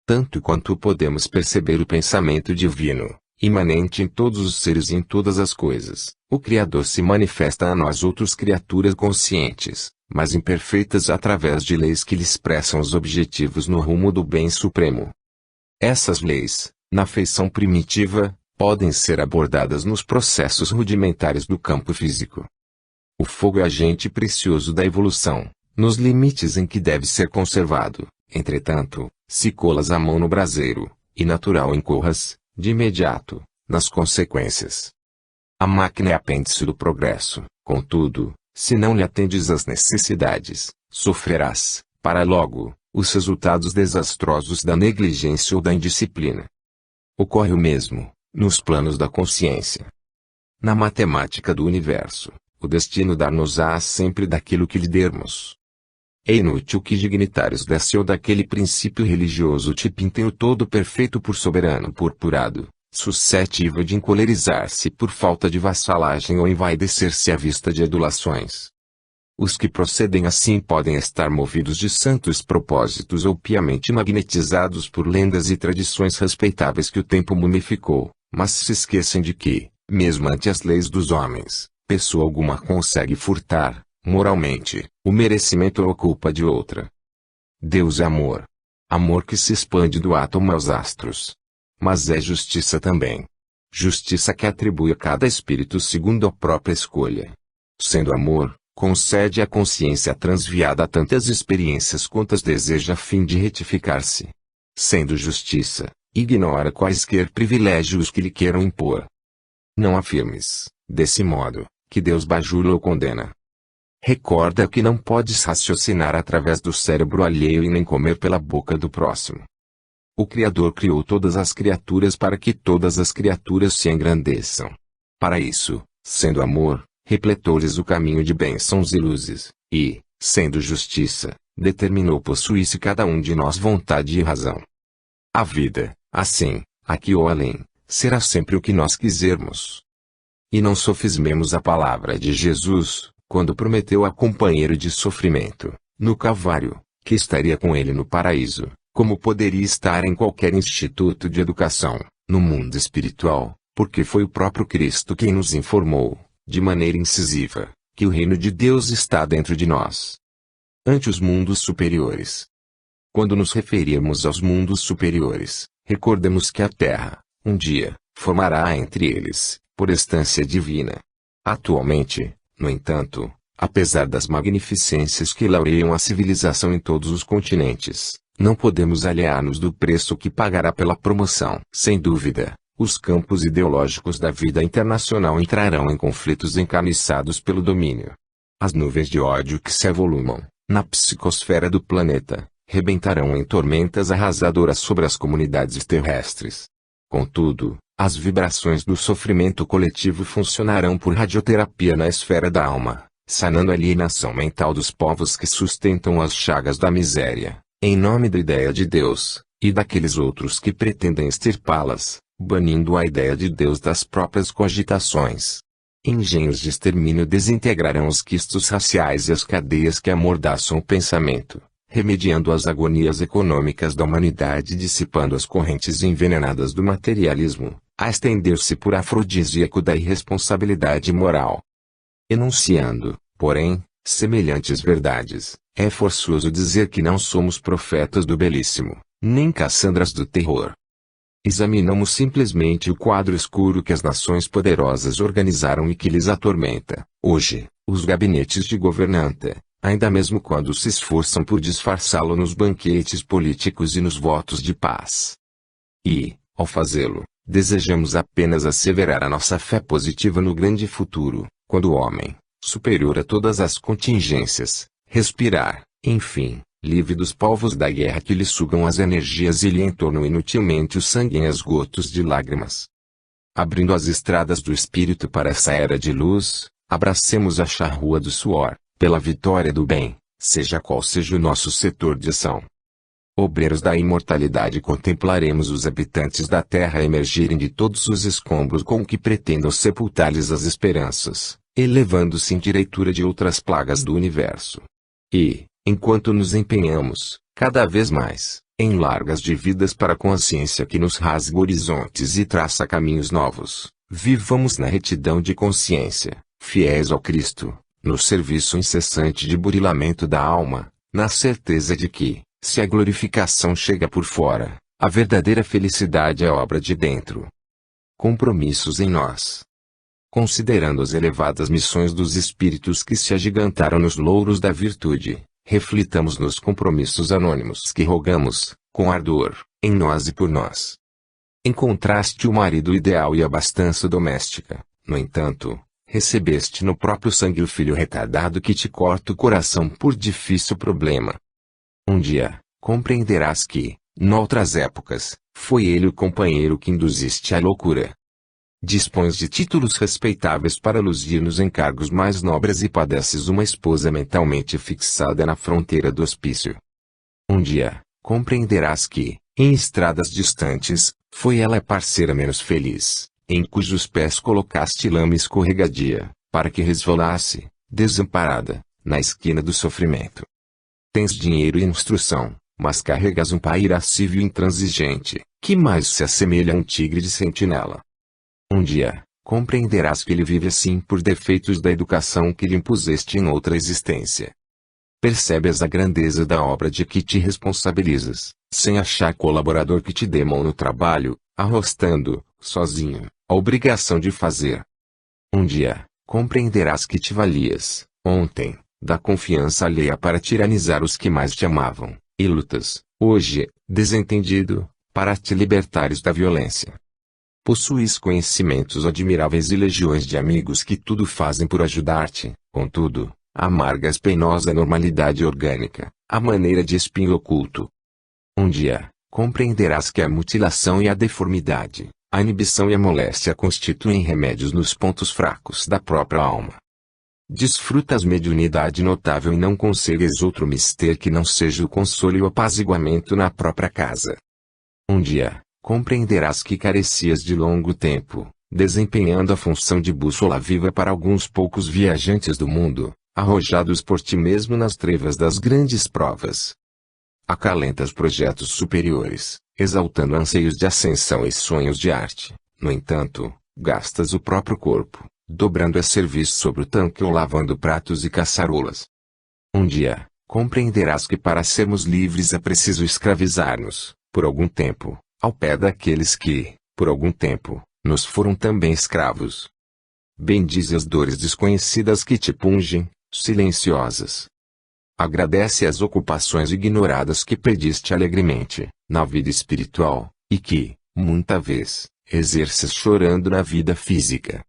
Tanto quanto podemos perceber o pensamento divino, imanente em todos os seres e em todas as coisas, o Criador se manifesta a nós outros criaturas conscientes, mas imperfeitas através de leis que lhe expressam os objetivos no rumo do bem supremo. Essas leis, na feição primitiva, podem ser abordadas nos processos rudimentares do campo físico. O fogo é agente precioso da evolução, nos limites em que deve ser conservado. Entretanto, se colas a mão no braseiro, e natural incorras, de imediato, nas consequências. A máquina é apêndice do progresso, contudo, se não lhe atendes às necessidades, sofrerás, para logo, os resultados desastrosos da negligência ou da indisciplina. Ocorre o mesmo, nos planos da consciência. Na matemática do universo, o destino dar-nos-á sempre daquilo que lhe dermos. É inútil que dignitários desse ou daquele princípio religioso te pintem o todo perfeito por soberano purpurado, suscetível de encolerizar-se por falta de vassalagem ou envaidecer-se à vista de adulações. Os que procedem assim podem estar movidos de santos propósitos ou piamente magnetizados por lendas e tradições respeitáveis que o tempo mumificou, mas se esquecem de que, mesmo ante as leis dos homens, pessoa alguma consegue furtar, moralmente, o merecimento ou a culpa de outra. Deus é amor. Amor que se expande do átomo aos astros. Mas é justiça também. Justiça que atribui a cada espírito segundo a própria escolha. Sendo amor, concede à consciência transviada a tantas experiências quantas deseja a fim de retificar-se. Sendo justiça, ignora quaisquer privilégios que lhe queiram impor. Não afirmes, desse modo, que Deus bajula ou condena. Recorda que não podes raciocinar através do cérebro alheio e nem comer pela boca do próximo. O Criador criou todas as criaturas para que todas as criaturas se engrandeçam. Para isso, sendo amor, repletou-lhes o caminho de bênçãos e luzes, e, sendo justiça, determinou possuísse cada um de nós vontade e razão. A vida, assim, aqui ou além, será sempre o que nós quisermos. E não sofismemos a palavra de Jesus, quando prometeu a companheiro de sofrimento, no Calvário, que estaria com ele no paraíso, como poderia estar em qualquer instituto de educação, no mundo espiritual, porque foi o próprio Cristo quem nos informou, de maneira incisiva, que o reino de Deus está dentro de nós. Ante os mundos superiores. Quando nos referirmos aos mundos superiores, recordemos que a Terra, um dia, formará entre eles, por estância divina. Atualmente, no entanto, apesar das magnificências que laureiam a civilização em todos os continentes, não podemos aliar-nos do preço que pagará pela promoção. Sem dúvida, os campos ideológicos da vida internacional entrarão em conflitos encarniçados pelo domínio. As nuvens de ódio que se avolumam, na psicosfera do planeta, rebentarão em tormentas arrasadoras sobre as comunidades terrestres. Contudo, as vibrações do sofrimento coletivo funcionarão por radioterapia na esfera da alma, sanando a alienação mental dos povos que sustentam as chagas da miséria, em nome da ideia de Deus, e daqueles outros que pretendem extirpá-las, banindo a ideia de Deus das próprias cogitações. Engenhos de extermínio desintegrarão os quistos raciais e as cadeias que amordaçam o pensamento, remediando as agonias econômicas da humanidade e dissipando as correntes envenenadas do materialismo, a estender-se por afrodisíaco da irresponsabilidade moral. Enunciando, porém, semelhantes verdades, é forçoso dizer que não somos profetas do belíssimo, nem Cassandras do terror. Examinamos simplesmente o quadro escuro que as nações poderosas organizaram e que lhes atormenta, hoje, os gabinetes de governanta, ainda mesmo quando se esforçam por disfarçá-lo nos banquetes políticos e nos votos de paz. E, ao fazê-lo, desejamos apenas asseverar a nossa fé positiva no grande futuro, quando o homem, superior a todas as contingências, respirar, enfim, livre dos povos da guerra que lhe sugam as energias e lhe entornam inutilmente o sangue em esgotos de lágrimas. Abrindo as estradas do espírito para essa era de luz, abracemos a charrua do suor, pela vitória do bem, seja qual seja o nosso setor de ação. Obreiros da imortalidade, contemplaremos os habitantes da terra emergirem de todos os escombros com que pretendam sepultar-lhes as esperanças, elevando-se em direitura de outras plagas do universo. E, enquanto nos empenhamos, cada vez mais, em largas dívidas para a consciência que nos rasga horizontes e traça caminhos novos, vivamos na retidão de consciência, fiéis ao Cristo, no serviço incessante de burilamento da alma, na certeza de que, se a glorificação chega por fora, a verdadeira felicidade é obra de dentro. Compromissos em nós. Considerando as elevadas missões dos espíritos que se agigantaram nos louros da virtude, reflitamos nos compromissos anônimos que rogamos, com ardor, em nós e por nós. Encontraste o marido ideal e a abastança doméstica, no entanto, recebeste no próprio sangue o filho retardado que te corta o coração por difícil problema. Um dia, compreenderás que, noutras épocas, foi ele o companheiro que induziste à loucura. Dispões de títulos respeitáveis para luzir nos encargos mais nobres e padeces uma esposa mentalmente fixada na fronteira do hospício. Um dia, compreenderás que, em estradas distantes, foi ela a parceira menos feliz, em cujos pés colocaste lama escorregadia, para que resvalasse, desamparada, na esquina do sofrimento. Tens dinheiro e instrução, mas carregas um pai irascível e intransigente, que mais se assemelha a um tigre de sentinela. Um dia, compreenderás que ele vive assim por defeitos da educação que lhe impuseste em outra existência. Percebes a grandeza da obra de que te responsabilizas, sem achar colaborador que te dê mão no trabalho, arrostando, sozinho, a obrigação de fazer. Um dia, compreenderás que te valias, ontem, da confiança alheia para tiranizar os que mais te amavam, e lutas, hoje, desentendido, para te libertares da violência. Possuis conhecimentos admiráveis e legiões de amigos que tudo fazem por ajudar-te, contudo, amargas penosa normalidade orgânica, a maneira de espinho oculto. Um dia, compreenderás que a mutilação e a deformidade, a inibição e a moléstia constituem remédios nos pontos fracos da própria alma. Desfrutas mediunidade notável e não consegues outro mister que não seja o consolo e o apaziguamento na própria casa. Um dia, compreenderás que carecias de longo tempo, desempenhando a função de bússola viva para alguns poucos viajantes do mundo, arrojados por ti mesmo nas trevas das grandes provas. Acalentas projetos superiores, exaltando anseios de ascensão e sonhos de arte, no entanto, gastas o próprio corpo, dobrando a serviço sobre o tanque ou lavando pratos e caçarolas. Um dia, compreenderás que para sermos livres é preciso escravizar-nos, por algum tempo, ao pé daqueles que, por algum tempo, nos foram também escravos. Bendize as dores desconhecidas que te pungem, silenciosas. Agradece as ocupações ignoradas que pediste alegremente, na vida espiritual, e que, muita vez, exerces chorando na vida física.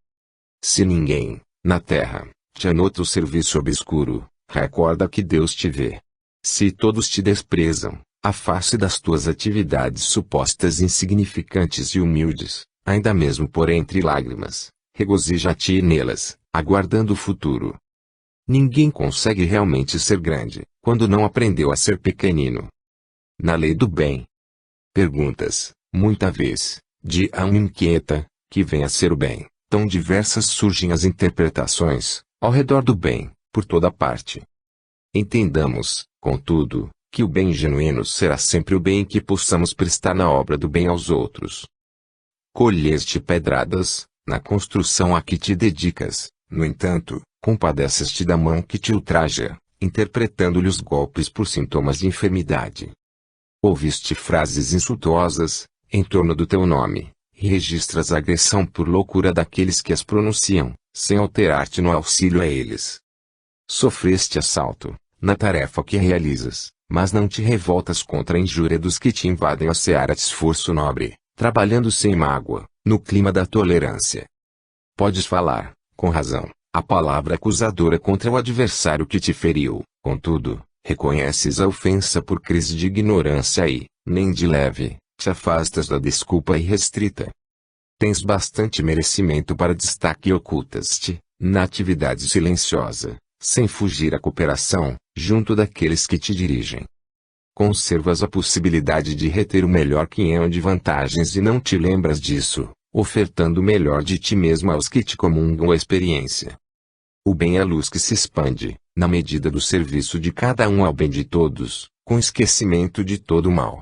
Se ninguém, na terra, te anota o serviço obscuro, recorda que Deus te vê. Se todos te desprezam, afaste das tuas atividades supostas insignificantes e humildes, ainda mesmo por entre lágrimas, regozija-te nelas, aguardando o futuro. Ninguém consegue realmente ser grande, quando não aprendeu a ser pequenino. Na lei do bem. Perguntas, muita vez, de alma inquieta, que vem a ser o bem, tão diversas surgem as interpretações, ao redor do bem, por toda parte. Entendamos, contudo, que o bem genuíno será sempre o bem que possamos prestar na obra do bem aos outros. Colheste pedradas, na construção a que te dedicas, no entanto, compadeces-te da mão que te ultraja, interpretando-lhe os golpes por sintomas de enfermidade. Ouviste frases insultuosas, em torno do teu nome, e registras a agressão por loucura daqueles que as pronunciam, sem alterar-te no auxílio a eles. Sofreste assalto, na tarefa que realizas, mas não te revoltas contra a injúria dos que te invadem a seara de esforço nobre, trabalhando sem mágoa, no clima da tolerância. Podes falar, com razão, a palavra acusadora contra o adversário que te feriu, contudo, reconheces a ofensa por crise de ignorância e, nem de leve, te afastas da desculpa irrestrita. Tens bastante merecimento para destaque e ocultas-te, na atividade silenciosa, sem fugir à cooperação, junto daqueles que te dirigem. Conservas a possibilidade de reter o melhor quinhão de vantagens e não te lembras disso, ofertando o melhor de ti mesmo aos que te comungam a experiência. O bem é a luz que se expande, na medida do serviço de cada um ao bem de todos, com esquecimento de todo o mal.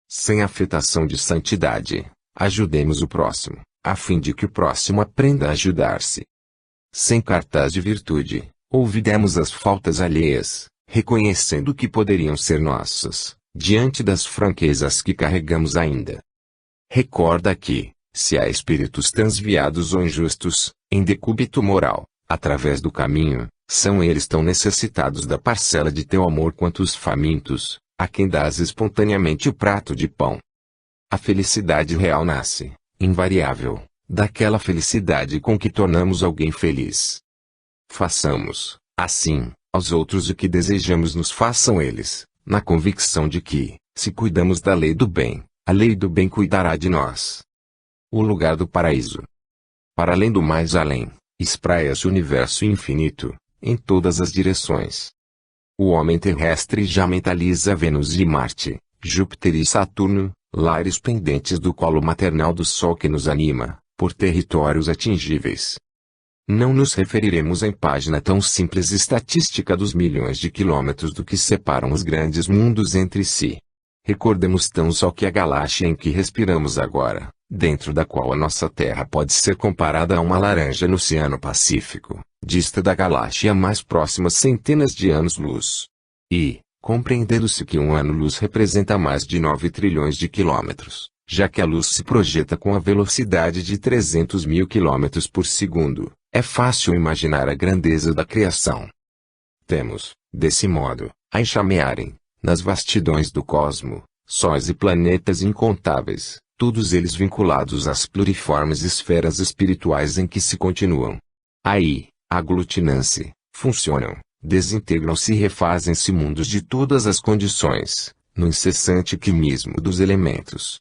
Sem afetação de santidade, ajudemos o próximo, a fim de que o próximo aprenda a ajudar-se. Sem cartaz de virtude, olvidemos as faltas alheias, reconhecendo que poderiam ser nossas, diante das franquezas que carregamos ainda. Recorda que, se há espíritos transviados ou injustos, em decúbito moral, através do caminho, são eles tão necessitados da parcela de teu amor quanto os famintos, a quem dás espontaneamente o prato de pão. A felicidade real nasce, invariável, daquela felicidade com que tornamos alguém feliz. Façamos, assim, aos outros o que desejamos nos façam eles, na convicção de que, se cuidamos da lei do bem, a lei do bem cuidará de nós. O lugar do paraíso. Para além do mais além, espraia-se o universo infinito, em todas as direções. O homem terrestre já mentaliza Vênus e Marte, Júpiter e Saturno, lares pendentes do colo maternal do Sol que nos anima, por territórios atingíveis. Não nos referiremos em página tão simples estatística dos milhões de quilômetros do que separam os grandes mundos entre si. Recordemos tão só que a galáxia em que respiramos agora, dentro da qual a nossa Terra pode ser comparada a uma laranja no Oceano Pacífico, dista da galáxia mais próxima centenas de anos-luz. E, compreendendo-se que um ano-luz representa mais de 9 trilhões de quilômetros, já que a luz se projeta com a velocidade de 300 mil quilômetros por segundo, é fácil imaginar a grandeza da criação. Temos, desse modo, a enxamearem, nas vastidões do cosmo, sóis e planetas incontáveis, todos eles vinculados às pluriformes esferas espirituais em que se continuam. Aí, aglutinam-se, funcionam, desintegram-se e refazem-se mundos de todas as condições, no incessante quimismo dos elementos.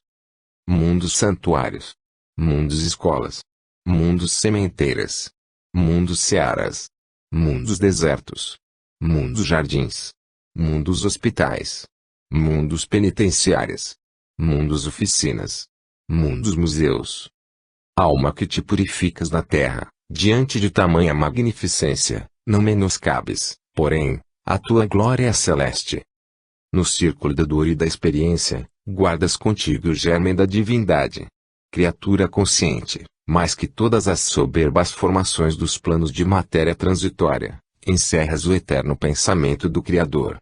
Mundos santuários. Mundos escolas. Mundos sementeiras. Mundos searas. Mundos desertos. Mundos jardins. Mundos hospitais. Mundos penitenciárias. Mundos oficinas. Mundos museus. Alma que te purificas na terra, diante de tamanha magnificência, não menoscabes, porém, a tua glória é celeste. No círculo da dor e da experiência, guardas contigo o germen da divindade. Criatura consciente, mais que todas as soberbas formações dos planos de matéria transitória, encerras o eterno pensamento do Criador.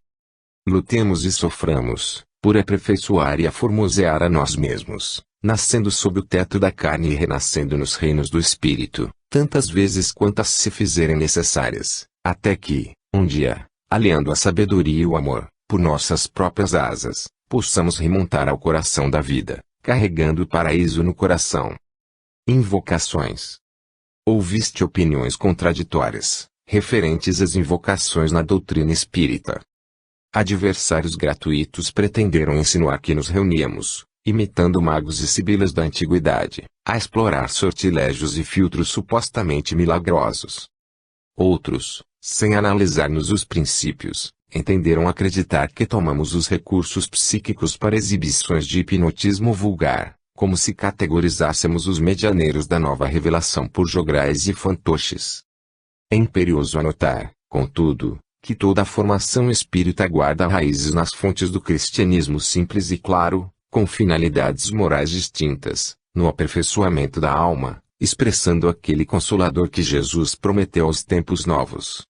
Lutemos e soframos, por aperfeiçoar e aformosear a nós mesmos, nascendo sob o teto da carne e renascendo nos reinos do Espírito, tantas vezes quantas se fizerem necessárias, até que, um dia, aliando a sabedoria e o amor, por nossas próprias asas, possamos remontar ao coração da vida, carregando o paraíso no coração. Invocações. Ouviste opiniões contraditórias, referentes às invocações na doutrina espírita. Adversários gratuitos pretenderam insinuar que nos reuníamos, imitando magos e sibilas da antiguidade, a explorar sortilégios e filtros supostamente milagrosos. Outros, sem analisar-nos os princípios, entenderam acreditar que tomamos os recursos psíquicos para exibições de hipnotismo vulgar, como se categorizássemos os medianeiros da nova revelação por jograis e fantoches. É imperioso anotar, contudo, que toda a formação espírita guarda raízes nas fontes do cristianismo simples e claro, com finalidades morais distintas, no aperfeiçoamento da alma, expressando aquele consolador que Jesus prometeu aos tempos novos.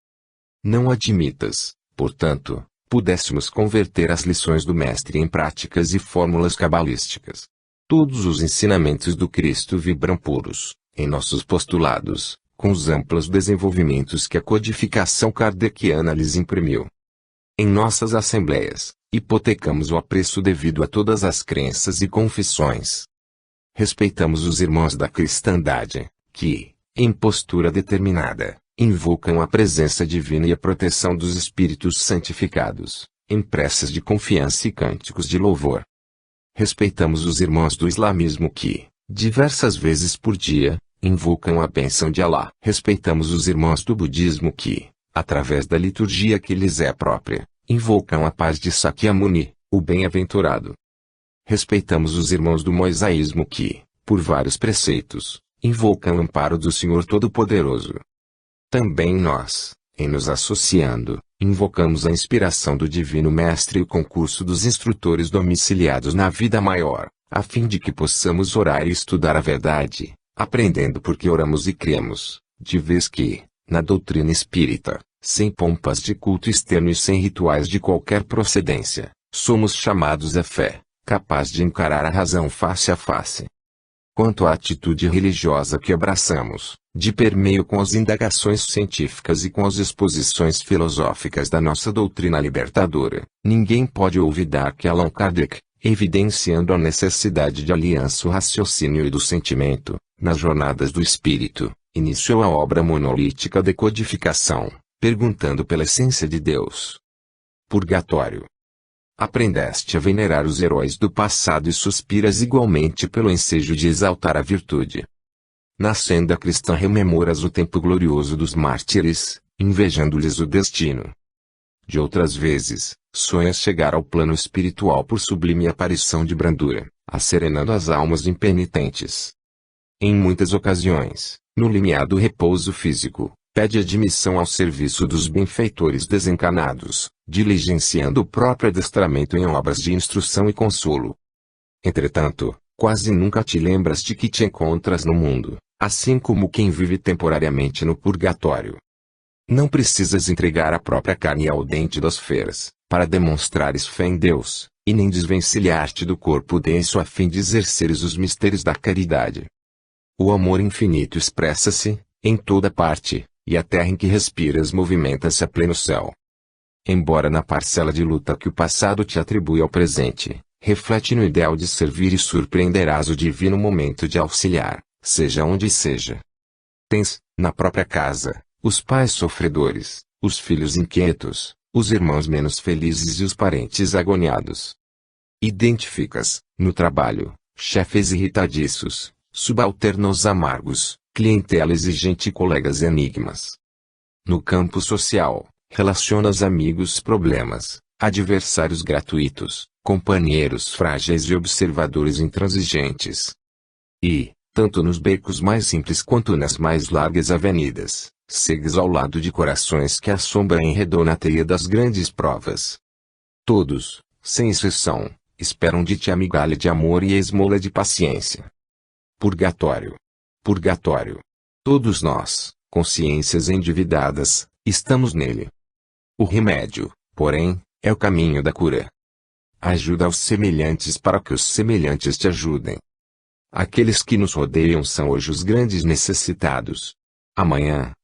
Não admitas, portanto, pudéssemos converter as lições do Mestre em práticas e fórmulas cabalísticas. Todos os ensinamentos do Cristo vibram puros, em nossos postulados, com os amplos desenvolvimentos que a codificação kardeciana lhes imprimiu. Em nossas assembleias, hipotecamos o apreço devido a todas as crenças e confissões. Respeitamos os irmãos da cristandade, que, em postura determinada, invocam a presença divina e a proteção dos espíritos santificados, em preces de confiança e cânticos de louvor. Respeitamos os irmãos do islamismo que, diversas vezes por dia, invocam a bênção de Alá. Respeitamos os irmãos do budismo que, através da liturgia que lhes é própria, invocam a paz de Sakyamuni, o bem-aventurado. Respeitamos os irmãos do moisaísmo que, por vários preceitos, invocam o amparo do Senhor Todo-Poderoso. Também nós, em nos associando, invocamos a inspiração do Divino Mestre e o concurso dos instrutores domiciliados na vida maior, a fim de que possamos orar e estudar a verdade, aprendendo porque oramos e cremos, de vez que, na doutrina espírita, sem pompas de culto externo e sem rituais de qualquer procedência, somos chamados à fé, capaz de encarar a razão face a face. Quanto à atitude religiosa que abraçamos, de permeio com as indagações científicas e com as exposições filosóficas da nossa doutrina libertadora, ninguém pode olvidar que Allan Kardec, evidenciando a necessidade de aliança do raciocínio e do sentimento, nas jornadas do espírito, iniciou a obra monolítica de codificação, perguntando pela essência de Deus. Purgatório. Aprendeste a venerar os heróis do passado e suspiras igualmente pelo ensejo de exaltar a virtude. Na senda cristã rememoras o tempo glorioso dos mártires, invejando-lhes o destino. De outras vezes, sonhas chegar ao plano espiritual por sublime aparição de brandura, asserenando as almas impenitentes. Em muitas ocasiões, no limiar do repouso físico, pede admissão ao serviço dos benfeitores desencarnados, diligenciando o próprio adestramento em obras de instrução e consolo. Entretanto, quase nunca te lembras de que te encontras no mundo, assim como quem vive temporariamente no purgatório. Não precisas entregar a própria carne ao dente das feras, para demonstrares fé em Deus, e nem desvencilhar-te do corpo denso a fim de exerceres os mistérios da caridade. O amor infinito expressa-se, em toda parte, e a terra em que respiras movimenta-se a pleno céu. Embora na parcela de luta que o passado te atribui ao presente, reflete no ideal de servir e surpreenderás o divino momento de auxiliar, seja onde seja. Tens, na própria casa, os pais sofredores, os filhos inquietos, os irmãos menos felizes e os parentes agoniados. Identificas, no trabalho, chefes irritadiços, subalternos amargos, clientela exigente e colegas enigmas. No campo social, relacionas amigos problemas, adversários gratuitos, companheiros frágeis e observadores intransigentes. E, tanto nos becos mais simples quanto nas mais largas avenidas, segues ao lado de corações que a sombra enredou na teia das grandes provas. Todos, sem exceção, esperam de ti a migalha de amor e a esmola de paciência. Purgatório. Purgatório. Todos nós, consciências endividadas, estamos nele. O remédio, porém, é o caminho da cura. Ajuda aos semelhantes para que os semelhantes te ajudem. Aqueles que nos rodeiam são hoje os grandes necessitados. Amanhã,